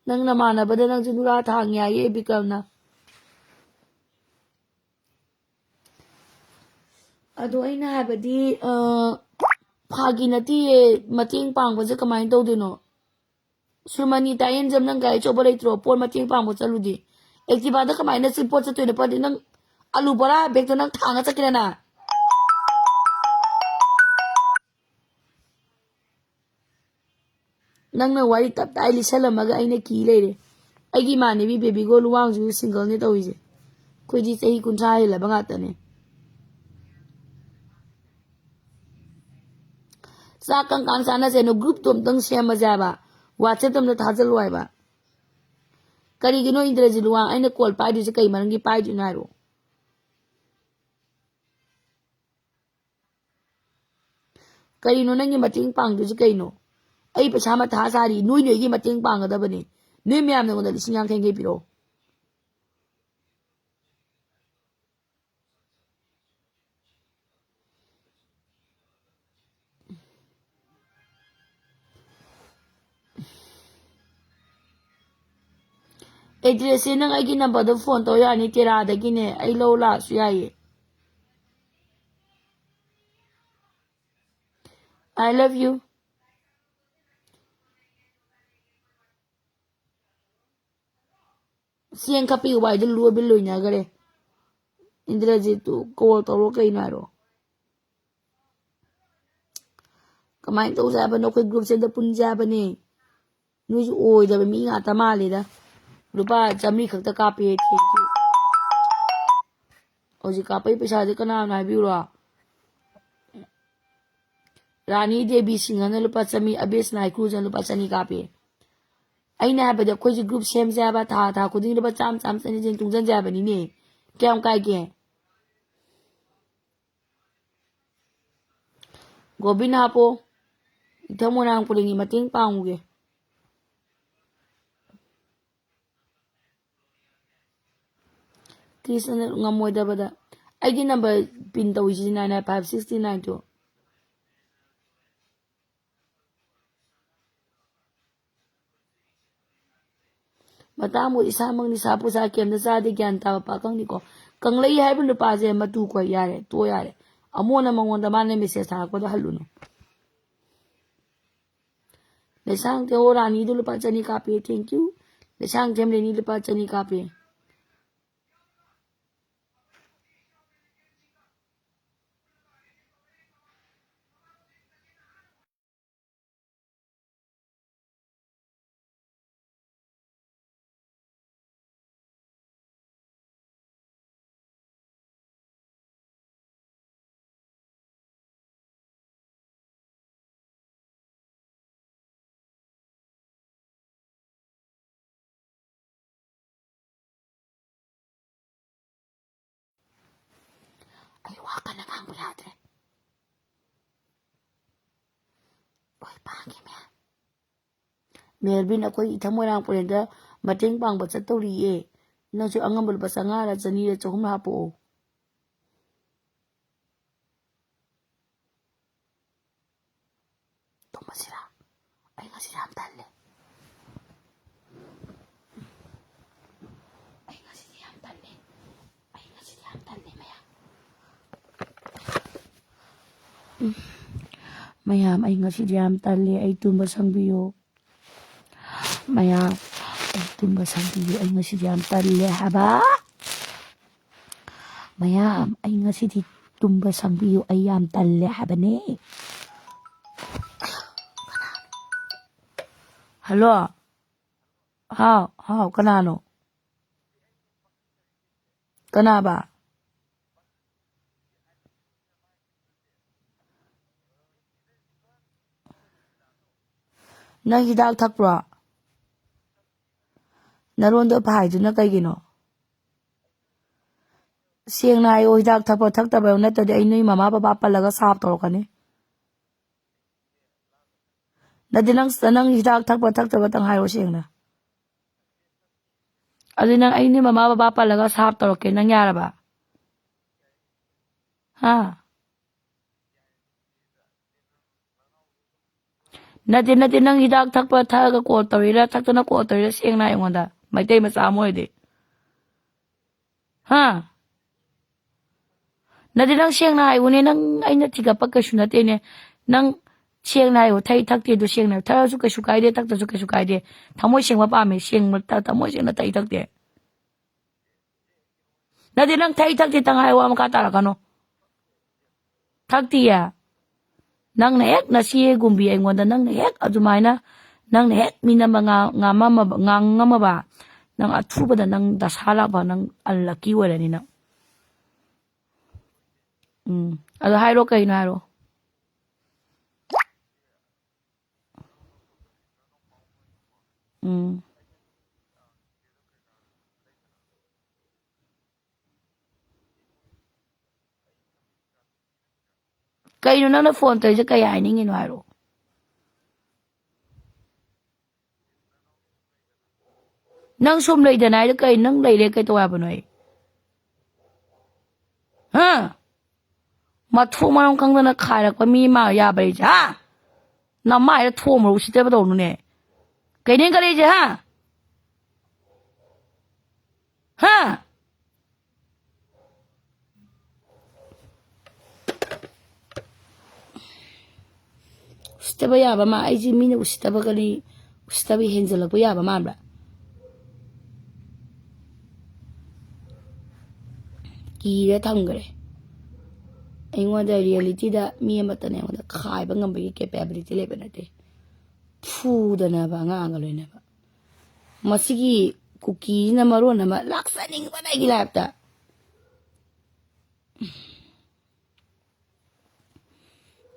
ꯅꯪ ꯅꯃꯥꯟꯅꯕꯗ ꯅꯪꯁꯨ ꯅꯨꯔꯥ ꯊꯥꯡ ꯌꯥꯏꯌꯦ ꯕꯤꯀ꯭ꯔꯝꯅ ꯑꯗꯣ ꯑꯩꯅ ꯍꯥꯏꯕꯗꯤ ꯐꯥꯒꯤ ꯅꯠꯇꯤꯌꯦ ꯃꯇꯦꯡ ꯄꯥꯡꯕꯁꯦ ꯀꯃꯥꯏꯅ ꯇꯧꯗꯣꯏꯅꯣ ꯁꯨꯃꯅꯤ ꯇꯥꯌꯦꯟꯖꯝ ꯅꯪ ꯒꯥꯔꯤ ꯑꯆꯧꯕ ꯂꯩꯇ꯭ꯔꯣ ꯄꯣꯠ ꯃꯇꯦꯡ ꯄꯥꯡꯕ ꯆꯠꯂꯨꯗꯤ ꯑꯦꯛꯇꯤꯚꯥꯗ ꯀꯃꯥꯏꯅ ꯄꯣꯠ ꯆꯠꯇꯣꯏꯅꯣ ꯄꯣꯠ ꯅꯪ ꯑꯂꯨ ꯕꯣꯔꯥ ꯕꯦꯒꯇꯣ ꯅꯪ ꯊꯥꯡꯉ ꯆꯠꯀꯦꯔꯅ ꯅꯪꯅ ꯋꯥꯔꯤ ꯇꯞ ꯇꯥꯏ ꯂꯤꯁꯜꯂꯝꯃꯒ ꯑꯩꯅ ꯀꯤ ꯂꯩꯔꯦ ꯑꯩꯒꯤ ꯏꯃꯥꯟꯅꯕꯤ ꯕꯦꯕꯤꯒꯣ ꯂꯨꯋꯥꯡꯁꯨ ꯁꯤꯡꯒꯜꯅꯤ ꯇꯧꯔꯤꯁꯦ ꯑꯩꯈꯣꯏꯗꯤ ꯆꯍꯤ 30 ꯍꯦꯜꯂꯕ ꯉꯥꯛꯇꯅꯦ ꯆꯥꯛ ꯀꯪꯀꯥꯟ ꯆꯥꯟꯅꯁꯦꯅꯣ ꯒ꯭ꯔꯨꯞꯇꯣ ꯑꯝꯇꯪ ꯁꯦꯝꯃꯁꯦ ꯍꯥꯏꯕ ꯋꯥꯆꯦꯞꯇ ꯑꯝꯇ ꯊꯥꯖꯤꯜꯂꯨ ꯍꯥꯏꯕ ꯀꯔꯤꯒꯤꯅꯣ ꯏꯟꯗ꯭ꯔꯖꯤꯠ ꯂꯨꯋꯥꯡ ꯑꯩꯅ ꯀꯣꯜ ꯄꯥꯏꯗꯣꯏꯁꯦ ꯀꯩ ꯃꯔꯝꯒꯤ ꯄꯥꯏꯗꯣꯏꯅꯣ ꯍꯥꯏꯔꯣ ꯀꯔꯤꯅꯣ ꯅꯪꯒꯤ ꯃꯇꯦꯡ ꯄꯥꯡꯗꯣꯏꯁꯦ ꯀꯩꯅꯣ ꯑꯩ ꯄꯩꯁꯥ ꯃꯊꯥ ꯁꯥꯔꯤ ꯅꯣꯏꯒꯤ ꯃꯇꯦꯡ ꯄꯥꯡꯒꯗꯕꯅꯤ ꯅꯣꯏ ꯃꯌꯥꯝ ꯅꯉꯣꯟꯗ 50,000 ꯄꯤꯔꯛꯑꯣ ꯑꯦꯗ꯭ꯔꯦꯁꯁꯦ ꯅꯪ ꯑꯩꯒꯤ ꯅꯝꯕꯔꯗꯣ ꯐꯣꯟ ꯇꯧ ꯌꯥꯅꯤ ꯇꯦꯔꯥꯗꯒꯤꯅꯦ ꯑꯩ ꯂꯧ ꯂꯥꯛꯑꯁꯨ ꯌꯥꯏꯌꯦ I love you ꯆꯦꯡ ꯈꯞꯄꯤꯒ ꯋꯥꯏꯗ ꯂꯣꯏꯕ ꯂꯣꯏꯅꯈꯔꯦ ꯏꯟꯗ꯭ꯔꯖꯤꯠꯇꯨ ꯀꯣꯜ ꯇꯧꯔꯣ ꯀꯩꯅꯣ ꯍꯥꯏꯔꯣ ꯀꯃꯥꯏꯅ ꯇꯧꯁꯦ ꯍꯥꯏꯕꯅꯣ ꯑꯩꯈꯣꯏ ꯒ꯭ꯔꯨꯞꯁꯦ ꯄꯨꯟꯁꯦ ꯍꯥꯏꯕꯅꯦ ꯅꯣꯏꯁꯨ ꯑꯣꯏꯗꯕ ꯃꯤ ꯉꯥꯛꯇ ꯃꯥꯜꯂꯦꯗ ꯂꯨꯄꯥ 100 ꯈꯛꯇ ꯀꯥꯞꯄꯦ ꯊꯦꯡꯀ꯭ꯌꯨ ꯍꯧꯖꯤꯛ ꯀꯥꯞꯄꯩ ꯄꯩꯁꯥꯁꯦ ꯀꯅꯥꯅꯣ ꯍꯥꯏꯕꯤꯌꯨꯔꯣ ꯔꯥꯅꯤ ꯗꯦꯕꯤ ꯁꯤꯡꯍꯅ ꯂꯨꯄꯥ 100 ꯑꯕꯦꯁ ꯅꯥꯏꯀ꯭ꯔꯨꯖꯅ ꯂꯨꯄꯥ 200 ꯀꯥꯞꯄꯦ ꯑꯩꯅ ꯍꯥꯏꯕꯗꯤ ꯑꯩꯈꯣꯏꯁꯦ ꯒ꯭ꯔꯨꯞ ꯁꯦꯝꯁꯦ ꯍꯥꯏꯕ ꯊꯥ ꯈꯨꯗꯤꯡꯒꯤ ꯂꯨꯄꯥ 100 100 ꯇꯨꯡꯁꯤꯟꯁꯦ ꯍꯥꯏꯕꯅꯤꯅꯦ ꯀꯌꯥꯝ ꯀꯥꯏꯒꯦ ꯒꯣꯕꯤꯟ ꯍꯥꯞꯄꯣ ꯏꯊꯪ ꯃꯣꯏꯔꯥꯡ ꯄꯨꯔꯦꯟꯒꯤ ꯃꯇꯦꯡ ꯄꯥꯡꯉꯨꯒꯦ ꯀ꯭ꯔꯤꯁꯅ ꯉꯝꯃꯣꯏꯗꯕꯗ ꯑꯩꯒꯤ ꯅꯝꯕꯔ ꯄꯤꯟ ꯇꯧꯏꯁꯤ 9956092 ꯃꯇꯥꯡꯕꯨ ꯏꯁꯥꯃꯛ ꯅꯤꯁꯥ ꯄꯨꯁꯥ ꯀꯦꯝꯇ ꯆꯥꯗꯦ ꯒ꯭ꯌꯥꯟ ꯇꯥꯕ ꯄꯥꯈꯪꯅꯤꯀꯣ ꯀꯪꯂꯩ ꯍꯥꯏꯕ ꯅꯨꯄꯥꯁꯦ ꯃꯇꯨ ꯀꯣꯏ ꯌꯥꯔꯦ ꯇꯣ ꯌꯥꯔꯦ ꯑꯃꯣꯟꯅ ꯃꯉꯣꯟꯗ ꯃꯥꯅ ꯃꯦꯁꯦꯖ ꯊꯥꯔꯛꯄꯗꯣ ꯍꯜꯂꯨꯅꯨ ꯂꯩꯁꯥꯡ ꯊꯦꯝ ꯔꯥꯅꯤꯗꯨ ꯂꯨꯄꯥ 200 ꯀꯥꯞꯄꯦ ꯊꯦꯡꯀ꯭ꯌꯨ ꯂꯩꯁꯥꯡ ꯊꯦꯝ ꯔꯦꯅꯤ ꯂꯨꯄꯥ 200 ꯀꯥꯞꯄꯦ ꯑꯩ ꯋꯥ ꯀꯟꯅ ꯉꯥꯡꯕ ꯌꯥꯗ꯭ꯔꯦ ꯍꯣꯏ ꯄꯥꯡꯒꯦ ꯃꯦꯜꯕꯤꯟ ꯑꯩꯈꯣꯏ ꯏꯊꯪ ꯃꯣꯏꯔꯥꯡ ꯄꯨꯔꯦꯟꯗ ꯃꯇꯦꯡ ꯄꯥꯡꯕ ꯆꯠꯇꯧꯔꯤꯌꯦ ꯅꯪꯁꯨ ꯑꯉꯝꯕ ꯂꯨꯄꯥ 100ꯔ 200ꯔ 300 ꯍꯥꯞꯄꯛꯑꯣ ꯇꯨꯝꯃꯁꯤꯔꯥ ꯑꯩ ꯉꯁꯤ ꯌꯥꯝ ꯇꯜꯂꯦ ꯑꯩ ꯉꯁꯤꯗꯤ ꯌꯥꯝ ꯇꯜꯂꯦ ꯃꯌꯥꯝ ꯑꯩ ꯉꯁꯤꯗꯤ ꯌꯥꯝ ꯇꯜꯂꯦ ꯑꯩ ꯇꯨꯝꯕ ꯁꯪꯕꯤꯌꯨ ꯃꯌꯥꯝ ꯑꯩ ꯇꯨꯝꯕ ꯁꯪꯕꯤꯌꯨ ꯑꯩ ꯉꯁꯤꯗꯤ ꯌꯥꯝ ꯇꯜꯂꯦ ꯍꯥꯏꯕ ꯃꯌꯥꯝ ꯑꯩ ꯉꯁꯤꯗꯤ ꯇꯨꯝꯕ ꯁꯪꯕꯤꯌꯨ ꯑꯩ ꯌꯥꯝ ꯇꯜꯂꯦ ꯍꯥꯏꯕꯅꯦ ꯍꯜꯂꯣ ꯍꯥꯎ ꯍꯥꯎ ꯀꯅꯥꯅꯣ ꯀꯅꯥꯕ ꯅꯪ ꯍꯤꯗꯥꯛ ꯊꯛꯄ꯭ꯔꯣ ꯅꯔꯣꯟꯗꯣ ꯐꯥꯏꯗꯨꯅ ꯀꯩꯒꯤꯅꯣ Sengna hayo hidak thakpa thaktaba nattadi ai noi mama baba pallaga sap torokani. Nadi nang hidak thakpa thaktaba tang hayo sengna. Adi nang ai noi mama baba pallaga sap toroke nang yaraba. Ha? Nadi nang hidak thakpa thaga call torira thaktana call torira sengna ayonda. Maitai macha moide. Ha? Nadi nang sengna hayo ne nang ai na tiga pakkasu nate ne nang sengna hayo thai thakte do sengna tharasu kasu kaide thaktasu kasu kaide thamoi sengma pame sengma thamoi sengna thai thakte. Nadi nang thai thakte tang hayo amka tarakano. Thakti ya. Nang na hek na siye gumbi ay ngonda nang na hek adumaina nang na hek mina mga ngama ba nang atruba da nang dashala ba nang alaki wala ni na. Ado hayro kayo na hayro. Kayo nang na phone tayo kaya iningin hayro. Nang sum lay danay kay nang layle kay tuwa banoy. Ha? Mathu manong kang na kaya ko mi ma ya bay ha? Na ma ira thu mo si te ba do ne. Kay ning kali ha? Ha? Usitaba yaba ma aiji mina usitaba kali usitaba henzela ko yaba ma bra. Kira thamgare. Aingwada reality da mi amata ne ngada khaiba ngambagi capability leba nate. Phudana ba nga loina ba. Masigi cookie na maro na ma laksaning ba na gilapta.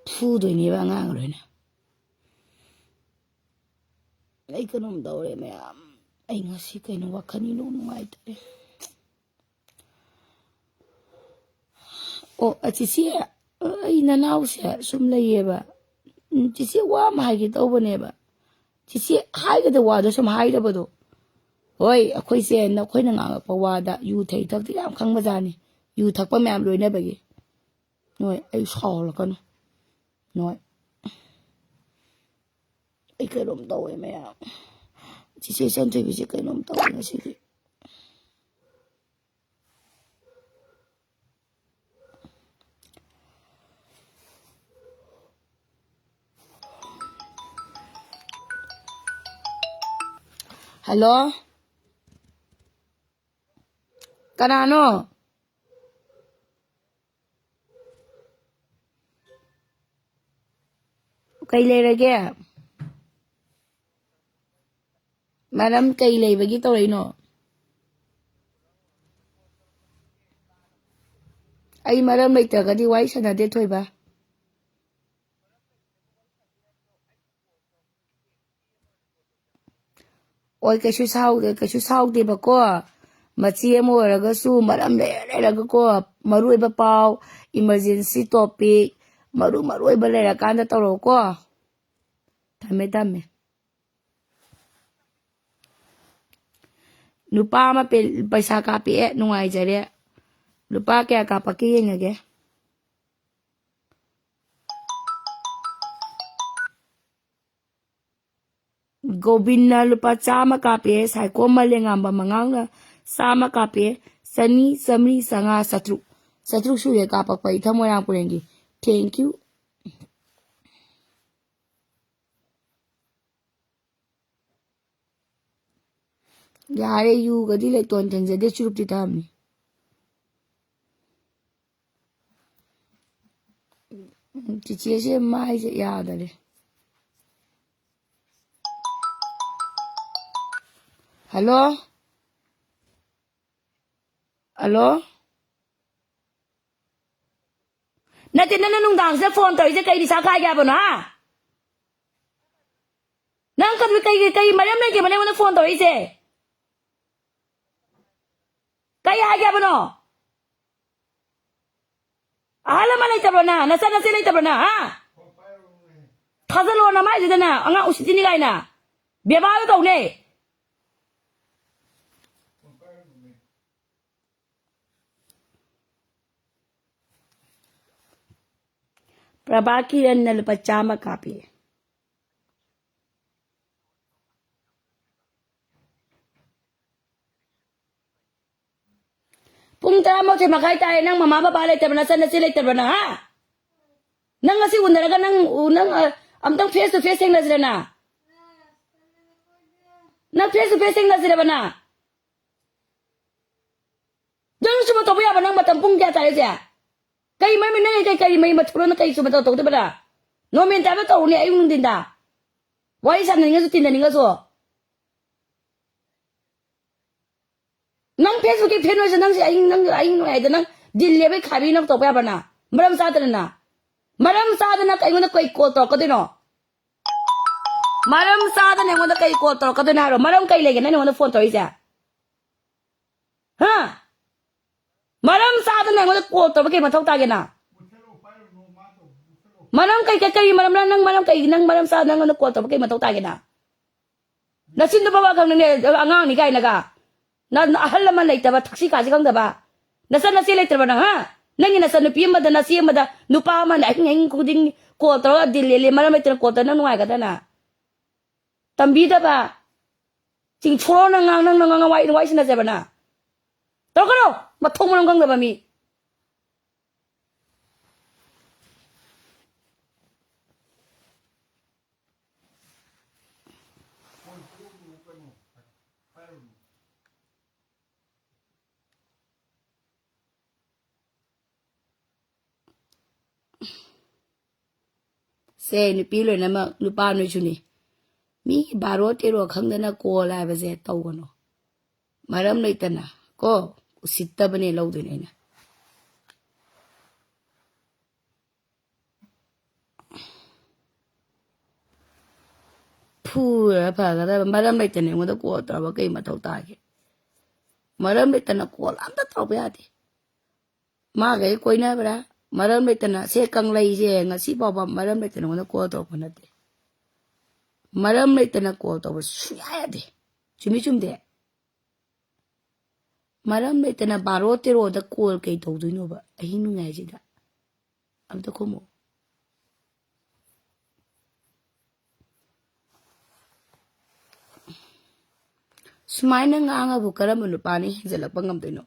Phudoni ba nga loina. Ay kanom daw mayam. Ay ngasi kay no wakani no nungaitare. O atisi ay nanaw siya sumlayeba. Tisi wa mahagi tawbaneba. Tisi haigada wada sum haida bado. Hoy akoy se na koy na nga pa wada yu thai thak ti yam khang bazani. Yu thak pa mayam loina bagi. Noy ay sawl kanu. Noy. Ay kanom daw mayam. Tisi santoy bisi kanom daw ngasi. Hello? Kanano? Kay lage. Madam kay bagi taway no. Ay madam may taga di wai sana de toy ba? Oy kasu saw de ba ko. Machi mo raga su madam de raga ko maru ba pau emergency topic maru ba lera kanda tawro ko. Tame. Nupa ma paisa kapi nungai jare. Lupa kaya kapaki ngage. Gobinna lupa chama kapi sai ko malengamba manganga sama kapi sani samri sanga satru suye kapak pai thamoyang purengi. Thank you. Yare yu gadi le ton tenje de churupti tamni. Chiche mai yadale. Hello? Hello? Natin na nung sa phone to isa kay di sa kaya ba na? Nang kay malam na kay malam na phone to isa. Kaya ba no? 아할라만 있다브나 나사나세 있다브나 아 타살로나 마이드나 앙아 우시티니가이나 베바요 도네 Prabhakiran na pachama kapi. Punta mo si makay tayo ng mamababala ito na sana sila ito na ha? Nang kasi unaraga ng unang amtang face to face na sila na. Nang face to face na sila ba na? Diyan sumato ba ba nang matampung kaya tayo siya? Kay may minay kay may maturo na kayo sumato to ba na? No min tayo to uli ayun din da. Why sa nga so tinda nga so? Nang Facebook ke pheno sa nang si aying nang ay da nang dille ba khabi nang to ba ba na? Maram sa na. Maram sa na kay mo na kay ko to ko dino. Maram sa na mo na kay ko to ko dino maram kay lege na mo na phone to isa. Ha? Maram sa na mo na ko to ba kay mathau ta ge na. Maram kay maram nang maram kay nang maram sa nang mo ko to ba kay mathau ta ge na. Nasin do ba kang ne angang ni kay naga. Na ahal naman na itaba taksi kasi kang daba. Nasa sila ito ba na ha? Nangi nasa nupi mada nasi mada nupa man ay ngeng kuding kotro dilele maramay ito kotro na nuway kada na. Tambida ba? Ting churo nang wai sina ba na? Taro ka no? Matong mo nang kang daba mi. Se ni pilo na ma nupa no chuni. Mi baro tero khangdana ko la ba se taw kono. Maram naitana ko usitta bane lawdune na. Pura paga maram naitane mo da ko ta ba kay mataw ta ke. Maram naitana ko lam ta taw ba ati. Ma gay koy na bra. Maram naitana se kang lai je ngasi ba ba maram naitana mo da ko to ko na te. Maram naitana ko to ba suya de. Chumi chum de. Maram naitana baro tero da ko kay taw du no ba. Ahi nu ngai ji da. Am ta ko mo. Sumaina nga nga bu karam nu pa ni jalak pangam de no.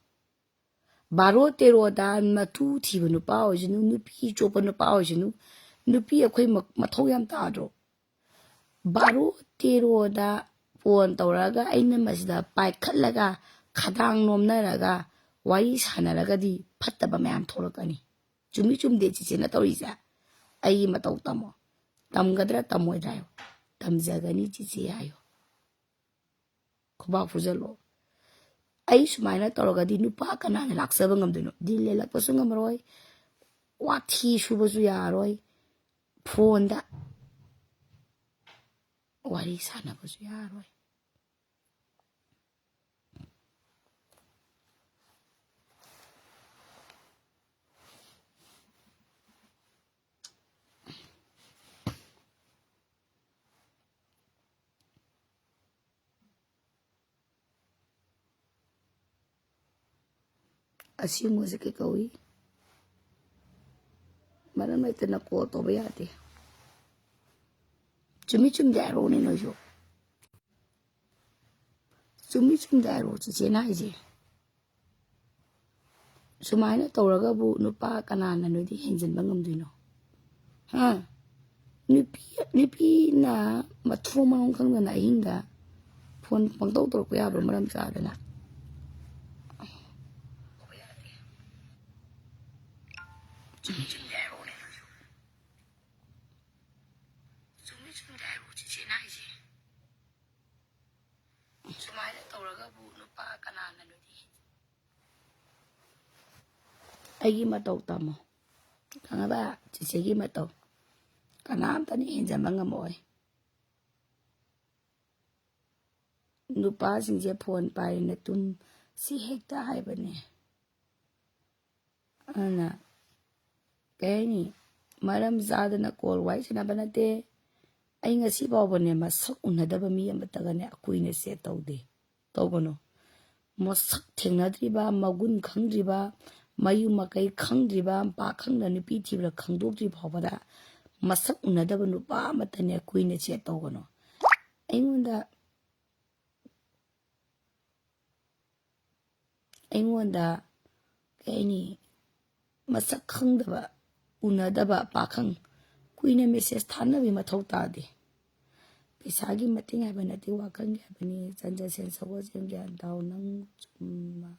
Baro tero da matu thi bu nu pa o jinu nu pi cho pa nu pa o jinu nu pi akhoi mathau yam ta do. Baro tero da phone tawraga aina masida pai khatlaga khadang nomna raga wari sanaraga di phattaba mayam tholakani. Chumi chumde chiche na tawisa. Ai matau tamo. Tamgadra tamoy dayo. Tamjagani chiche ayo. Kubak fuzalo. Ay sumaina toroga di nupa ka na nalaksaba ngamdino. Di lelakpaso ngamroy. Wathi shubasu yaroy. Phone da. Wari sana basu yaroy. Assume mo sa kikawi. Maram na ito na ko to ba yate. Chum daro ni no yo. Chum daro chiche na ije. Sumaina tawraga bu nupa kanana no di henjin bangam dino. Ha? Nipi na matro manong kang na hinda. Phone pangtaw to ko ya bro maram sa na. Chum daro ni no yo. Chum daro chiche na ije. Sumaina tawraga bu nupa kanana no di. Ay matau tamo. Kanga ba chiche gi matau. Kanam tani hinja manga moy. Nupa singje phone pai na tum si hekta hai bane. Ana Kani maram zadana call wai sina banate ai ngasi bawbane masak unadaba mi amatagane akuine se tawde tawbano masak thengnadriba magun khangdriba mayu makai khangdriba pa khangna nupi thibra khangdokdri phawbada masak unadaba nupa amatane akuine se tawbano aingwanda kani masak khangdaba unadaba pakhang kuina message thanabi mathau tade पैसागी मतिंग है बनती वाकन है बनी संजय सेन सगो सेन ज्ञान दाव नंग चुम्मा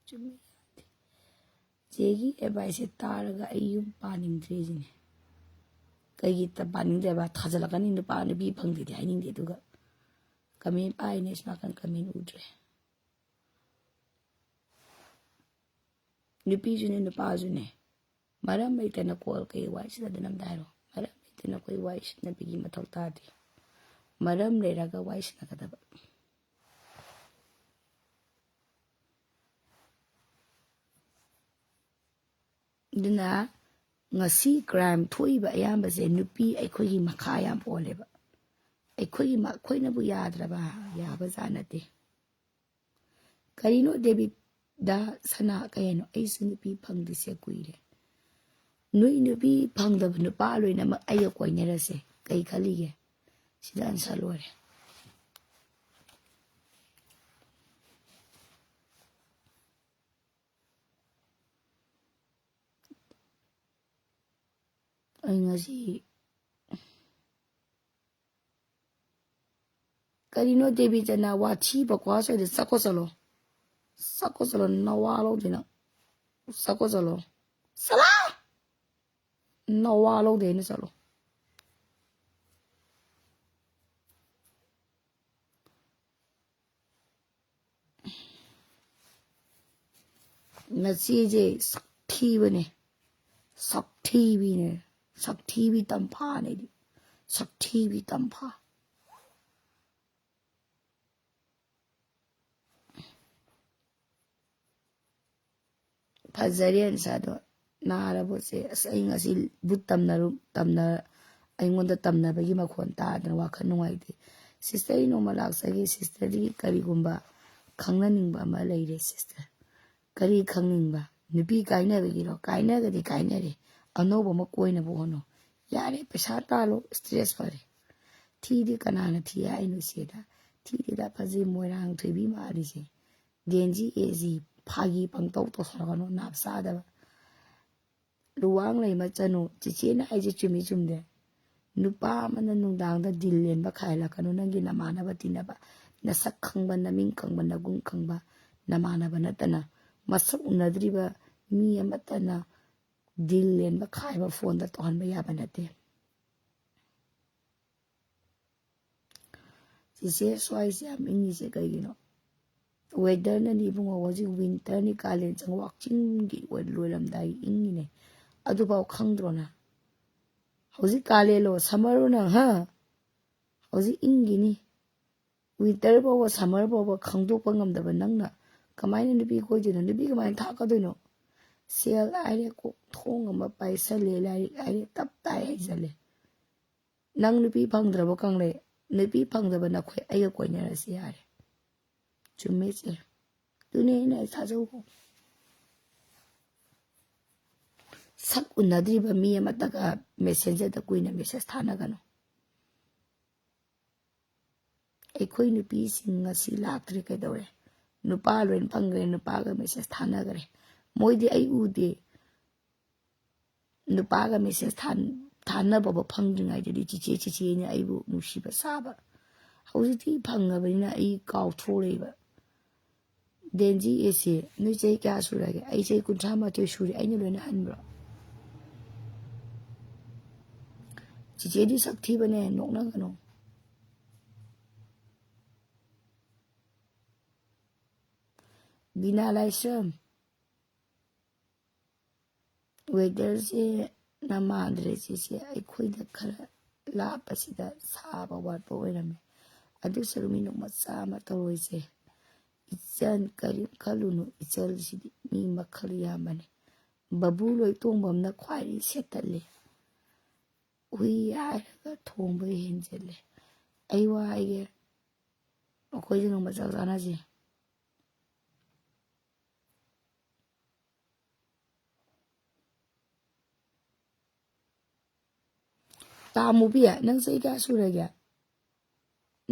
चुम्मी याद जेगी advice तारगा अयुम पानिंग द्रेजिने कई तब पानिंग देबा थाजलकनी नुपा नबी फंगदि दि हाइनिंग दि दुगा कमेन पाइने स्नाकन कमेन उद्रे नुपी जुने नुपा जुने मरम मैतन कॉल कई वाइस दनम दारो मरम मैतन कोई वाइस नबी मथौ तादि मरम लेरगा वाइस नगदबा दुना ngasi crime thoiba ayamba se nupi aikhogi makha yam poleba aikhogi ma khoina bu yadraba yaba janate karino debi da sana kayeno aisu nupi phangdi se kuire nui nupi phangdab nupa loina ma ayo koinera se kai khalige sidan salore ai ngasi karino debi jana wachi bakwa so de sako salo nawalo dina sako salo sala nawalo de ni salo ngasi je sakthi bane sakthi bi ne sakthi bi tampha ne di sakthi bi tampha Fazarian sado narabo se asai ngasi but tamna aingonda tamna bagi makhon ta dan wakhan nuaide sister no malak sagi sister di kari gumba khangna ningba ma leire sister kari khangningba nupi kaina bagi ro kaina gadi kaina re anobo ma koina bo hono yare pesa talo stress pare thi di kanana thi ai no seda thi di da phaji moirang thibi ma ri se genji ezi phagi pangtau to sargano napsa da luwang lei ma chanu chichi na ai ji chumi chumde nupa mana nungdang da dillen ba khaila kanu nangi namana ba tinaba nasak khangba naming khangba nagung khangba namana ba natana masak unadriba mi amatana dillen ba khaiba phone da ton ba ya banate chichi swai se am ingi se kai gino weather na ni bungo waji winter ni kalen chang walking gi wed lolam dai ingi ne adu ba khangdro na hauji kale lo summer na ha hauji ingi ni winter ba summer ba khangdok pa ngam da ba nang na kamaina ni bi ko ji na ni bi kamaina tha ka do no sel ai ko thong ma paisa le lai ai tap tai ai jale nang ni bi phangdra ba kang le ni bi phangda ba na khoi ai ko nya ra si yare chumme che tune na sa jo ko sak unadriba mi amataga messenger da kuina message thana gano ekhoi nupi sing ngasi laktri ke dore nupa loin pangre nupa ga message thana gare moidi ai ude nupa ga message thana baba phangding ai di chiche ni ai bu nushi ba saba hauji ti phanga bina ai kaw thoreba denji ese nu chei kya surage ai chei kunthra ma to suri ai ni loina hanbro chiche di sakthi bane nokna gano bina laisam weather se namadre se ai khoi da khara la pasida saba wat bo erame adu sarumi no macha ma toroi se ichan kari khalunu ichal sidi mi makhal ya mane ꯕꯕꯨ ꯂꯣꯏ ꯇꯣꯡꯕꯝꯅ ꯈ꯭ꯋꯥꯏꯗꯒꯤ ꯁꯦꯠꯇꯠꯂꯤ ꯍꯨꯏ ꯍꯥꯏꯔꯒ ꯊꯣꯡꯕꯒ ꯍꯦꯟꯖꯤꯜꯂꯦ ꯑꯩ ꯋꯥ ꯍꯥꯏꯒꯦ ꯑꯩꯈꯣꯏꯁꯦ ꯅꯣꯡꯃ ꯆꯥꯛ ꯆꯥꯅꯁꯤ ꯇꯥꯃꯨꯕꯤ ꯅꯪ ꯆꯍꯤ ꯀꯌꯥ ꯁꯨꯔꯒꯦ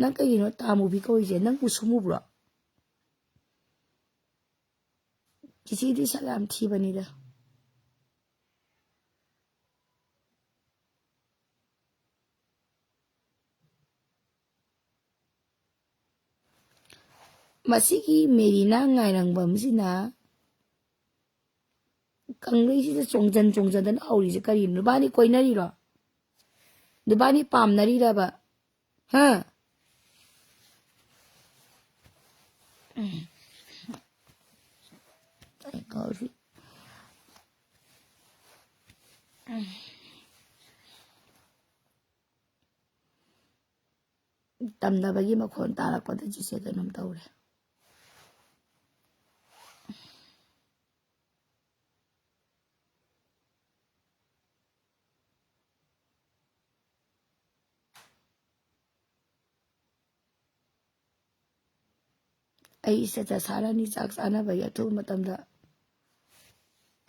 ꯅꯪ ꯀꯩꯒꯤꯅꯣ ꯇꯥꯃꯨꯕꯤ ꯀꯧꯔꯤꯁꯦ ꯅꯪ ꯁꯨꯝꯃꯨꯕ꯭ꯔꯣ ꯆꯤꯆꯦꯗꯤ ꯁꯛ ꯌꯥꯝ ꯊꯤꯕꯅꯤꯗ ꯃꯁꯤꯒꯤ ꯃꯦꯔꯤꯅꯥ ꯉꯥꯏꯔꯪꯕꯝꯁꯤꯅ ꯀꯪꯂꯩꯁꯤꯗ ꯆꯣꯡꯖꯟ ꯆꯣꯡꯖꯟꯗꯅ ꯍꯧꯔꯤꯁꯦ ꯀꯔꯤꯅꯣ ꯅꯨꯕꯥꯅꯤ ꯀꯣꯏꯅꯔꯤꯔꯣ ꯅꯨꯕꯥꯅꯤ ꯄꯥꯝꯅꯔꯤꯔꯕ ꯍꯥ ꯇꯝꯅꯕꯒꯤ ꯃꯈꯣꯟ ꯇꯥꯔꯛꯄꯗ ꯆꯤꯆꯦ ꯀꯩꯅꯣꯝ ꯇꯧꯔꯦ ꯑꯩ ꯏꯁꯇꯦꯇꯁ ꯁꯥꯔꯅꯤ ꯆꯥꯛ ꯆꯥꯅꯕꯒꯤ ꯑꯊꯨꯕ ꯃꯇꯝꯗ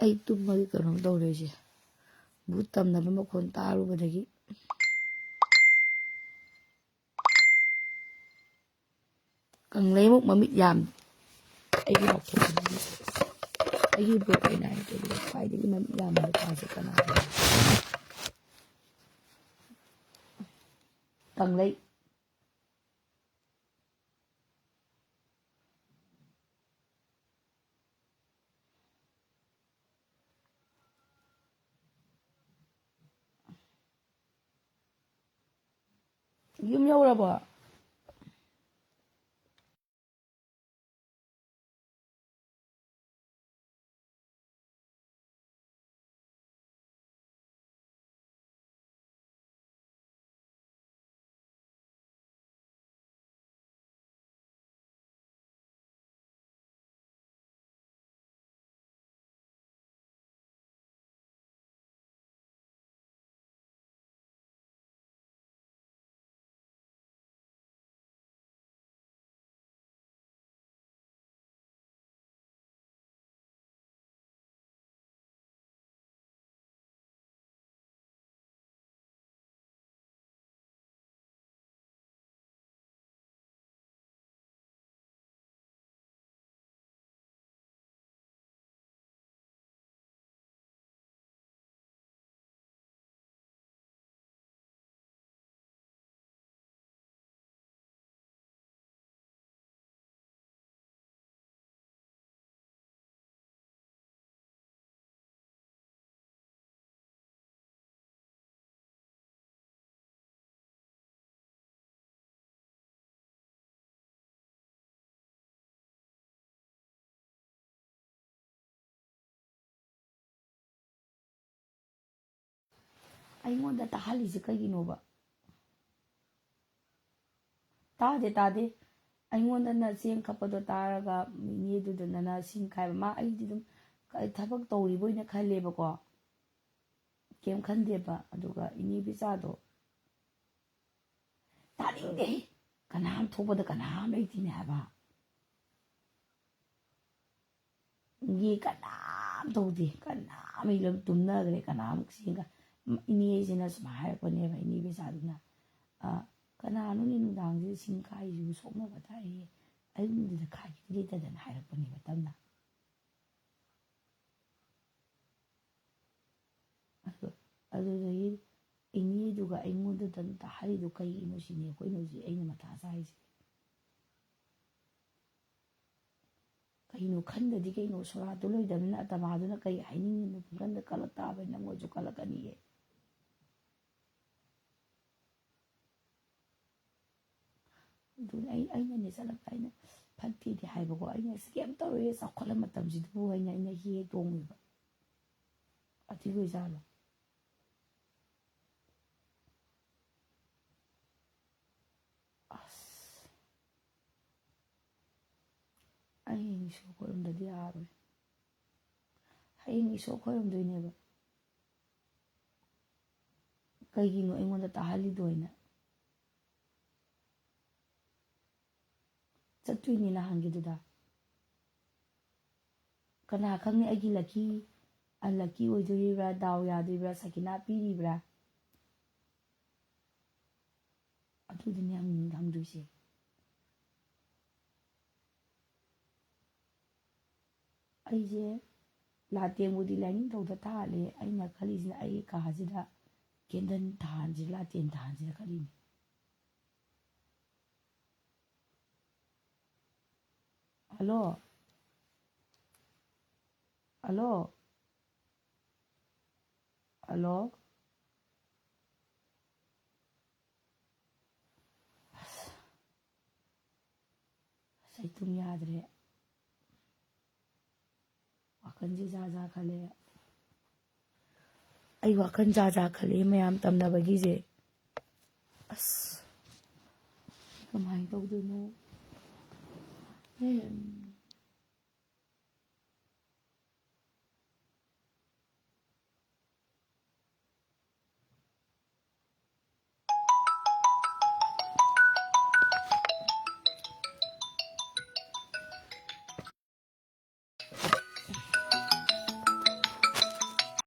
ꯑꯩ ꯇꯨꯝꯃꯒꯤ ꯀꯩꯅꯣꯝ ꯇꯧꯔꯦꯁꯦ ꯚꯨꯠ ꯇꯝꯅꯕ ꯃꯈꯣꯟ ꯇꯥꯔꯨꯕꯗꯒꯤ ꯀꯪꯂꯩꯃꯨꯛ ꯃꯃꯤꯠ ꯌꯥꯝ ꯑꯩꯒꯤ ꯂꯥꯎꯊꯣꯛꯄꯅꯤ ꯑꯩꯒꯤ ꯕꯣꯠ ꯑꯩꯅ ꯍꯥꯏꯔꯛꯀꯦ ꯈ꯭ꯋꯥꯏꯗꯒꯤ ꯃꯃꯤꯠ ꯌꯥꯝꯕ ꯅꯨꯄꯥꯁꯦ ꯀꯅꯥꯅꯣ ꯀꯪꯂꯩ ꯌꯨꯝ ꯌꯧꯔꯕꯣ ꯑꯩꯉꯣꯟꯗ ꯇꯥꯍꯜꯂꯤꯁꯦ ꯀꯩꯒꯤꯅꯣꯕ ꯇꯥꯗꯦ ꯇꯥꯗꯦ ꯑꯩꯉꯣꯟꯗꯅ ꯆꯦꯡ ꯈꯞꯄꯗꯣ ꯇꯥꯔꯒ ꯏꯅꯦꯗꯨꯗꯅ ꯁꯤꯡ ꯈꯥꯏꯕ ꯃꯥ ꯑꯩꯗꯤ ꯑꯗꯨꯝ ꯊꯕꯛ ꯇꯧꯔꯤꯕ ꯑꯣꯏꯅ ꯈꯜꯂꯦꯕꯀꯣ ꯀꯩꯝ ꯈꯟꯗꯦꯕ ꯑꯗꯨꯒ ꯏꯅꯦ ꯕꯤꯆꯥꯗꯣ ꯇꯥꯅꯤꯡꯗꯦ ꯀꯅꯥꯝ ꯊꯣꯛꯄꯗ ꯀꯅꯥꯝ ꯂꯩꯇꯦꯅꯦ ꯍꯥꯏꯕ ꯀꯅꯥꯝ ꯇꯧꯗꯦ ꯀꯅꯥꯝ ꯂꯣꯏ ꯇꯨꯝꯅꯈ꯭ꯔꯦ ꯀꯅꯥꯝ ꯆꯦꯡꯒ ꯏꯅꯦꯁꯤꯅ ꯁꯨꯃꯥꯏꯅ ꯍꯥꯏꯔꯛꯄꯅꯦꯕ ꯏꯅꯦ ꯕꯤꯆꯥꯗꯨꯅ ꯀꯅꯥꯅꯣꯅꯦ ꯅꯨꯡꯗꯥꯡꯁꯤꯗ ꯆꯤꯡ ꯈꯥꯏꯁꯤꯕꯨ ꯁꯣꯛꯅꯕ ꯇꯥꯏꯌꯦ ꯑꯌꯨꯛꯗꯨꯗ ꯈꯥꯏꯈꯤꯕ ꯂꯩꯇꯗꯅ ꯍꯥꯏꯔꯛꯄꯅꯦꯕ ꯇꯞꯅ ꯑꯗꯨꯗꯒꯤ ꯏꯅꯦꯗꯨꯒ ꯑꯩꯉꯣꯟꯗꯗ ꯇꯥꯍꯜꯂꯤꯗꯣ ꯀꯩꯒꯤꯅꯣ ꯁꯤꯅꯤ ꯑꯩꯈꯣꯏꯅ ꯍꯧꯖꯤꯛ ꯑꯩꯅ ꯃꯊꯥ ꯆꯥꯏꯁꯦ ꯀꯩꯅꯣ ꯈꯟꯗꯗꯤ ꯀꯩꯅꯣ ꯁꯣꯔꯥꯠꯇꯨ ꯂꯣꯏꯗꯕꯅꯤꯅ ꯑꯇꯃꯥꯗꯨꯅ ꯀꯩ ꯍꯥꯏꯅꯤꯡꯉꯤꯅꯣ ꯄꯨꯡꯀꯟꯗ ꯀꯜꯂꯛ ꯇꯥꯕꯅꯤꯅ ꯃꯣꯏꯁꯨ ꯀꯜꯂꯛꯀꯅꯤꯌꯦ ꯑꯗꯨꯅ ꯑꯩꯅꯅꯦ ꯆꯠꯂꯛꯄ ꯑꯩꯅ ꯐꯠꯇꯦꯗꯤ ꯍꯥꯏꯕꯀꯣ ꯑꯩꯅ ꯑꯁ ꯀꯩꯝ ꯇꯧꯔꯦ ꯆꯥꯎꯈꯠꯂ ꯃꯇꯝꯁꯤꯗꯕꯨ ꯑꯩꯅ ꯍꯦꯛ ꯇꯣꯡꯉꯤꯕ ꯑꯊꯤꯕ ꯑꯣꯏꯖꯥꯠꯂꯣ ꯑꯁ ꯑꯩ ꯏꯁꯣꯔ ꯈꯣꯏꯔꯝꯗꯗꯤ ꯌꯥꯔꯣꯏ ꯍꯌꯦꯡ ꯏꯁꯣꯔ ꯈꯣꯏꯔꯝꯗꯣꯏꯅꯦꯕ ꯀꯩꯒꯤꯅꯣ ꯑꯩꯉꯣꯟꯗ ꯇꯥꯍꯜꯂꯤꯗꯣꯏꯅ ꯆꯠꯇꯣꯏꯅꯤ ꯅꯍꯥꯟꯒꯤꯗꯨꯗ ꯀꯅꯥ ꯈꯪꯅꯤ ꯑꯩꯒꯤ ꯂꯛꯀꯤ ꯑꯟꯂꯛꯀꯤ ꯑꯣꯏꯗꯣꯔꯤꯕ꯭ꯔꯥ ꯗꯥꯎ ꯌꯥꯗꯣꯔꯤꯕ꯭ꯔꯥ ꯁꯈꯤꯅꯥ ꯄꯤꯔꯤꯕ꯭ꯔꯥ ꯑꯗꯨꯗꯨꯅꯦ ꯍꯪꯗꯣꯏꯁꯦ ꯑꯩꯁꯦ ꯂꯥꯇꯦꯡꯕꯨꯗꯤ ꯂꯥꯏꯅꯤꯡꯊꯧꯗ ꯊꯥꯜꯂꯦ ꯑꯩꯅ ꯈꯜꯂꯤꯁꯤꯅ ꯑꯩꯒꯤ ꯀꯥꯁꯤꯗ ꯀꯦꯟꯗꯜ ꯊꯥꯟꯁꯤꯔ ꯂꯥꯇꯦꯟ ꯊꯥꯟꯁꯤꯔ ꯈꯜꯂꯤꯅꯤ ꯍꯜꯂꯣ ꯍꯜꯂꯣ ꯍꯜꯂꯣ ꯑꯩ ꯇꯨꯝ ꯌꯥꯗ꯭ꯔꯦ ꯋꯥꯈꯟꯁꯦ ꯖꯥꯠ ꯖꯥꯠ ꯈꯜꯂꯦ ꯑꯩ ꯋꯥꯈꯜ ꯖꯥꯠ ꯖꯥꯠ ꯈꯜꯂꯦ ꯃꯌꯥꯝ ꯇꯝꯅꯕꯒꯤꯁꯦ ꯑꯁ ꯀꯃꯥꯏꯅ ꯇꯧꯗꯣꯏꯅꯣ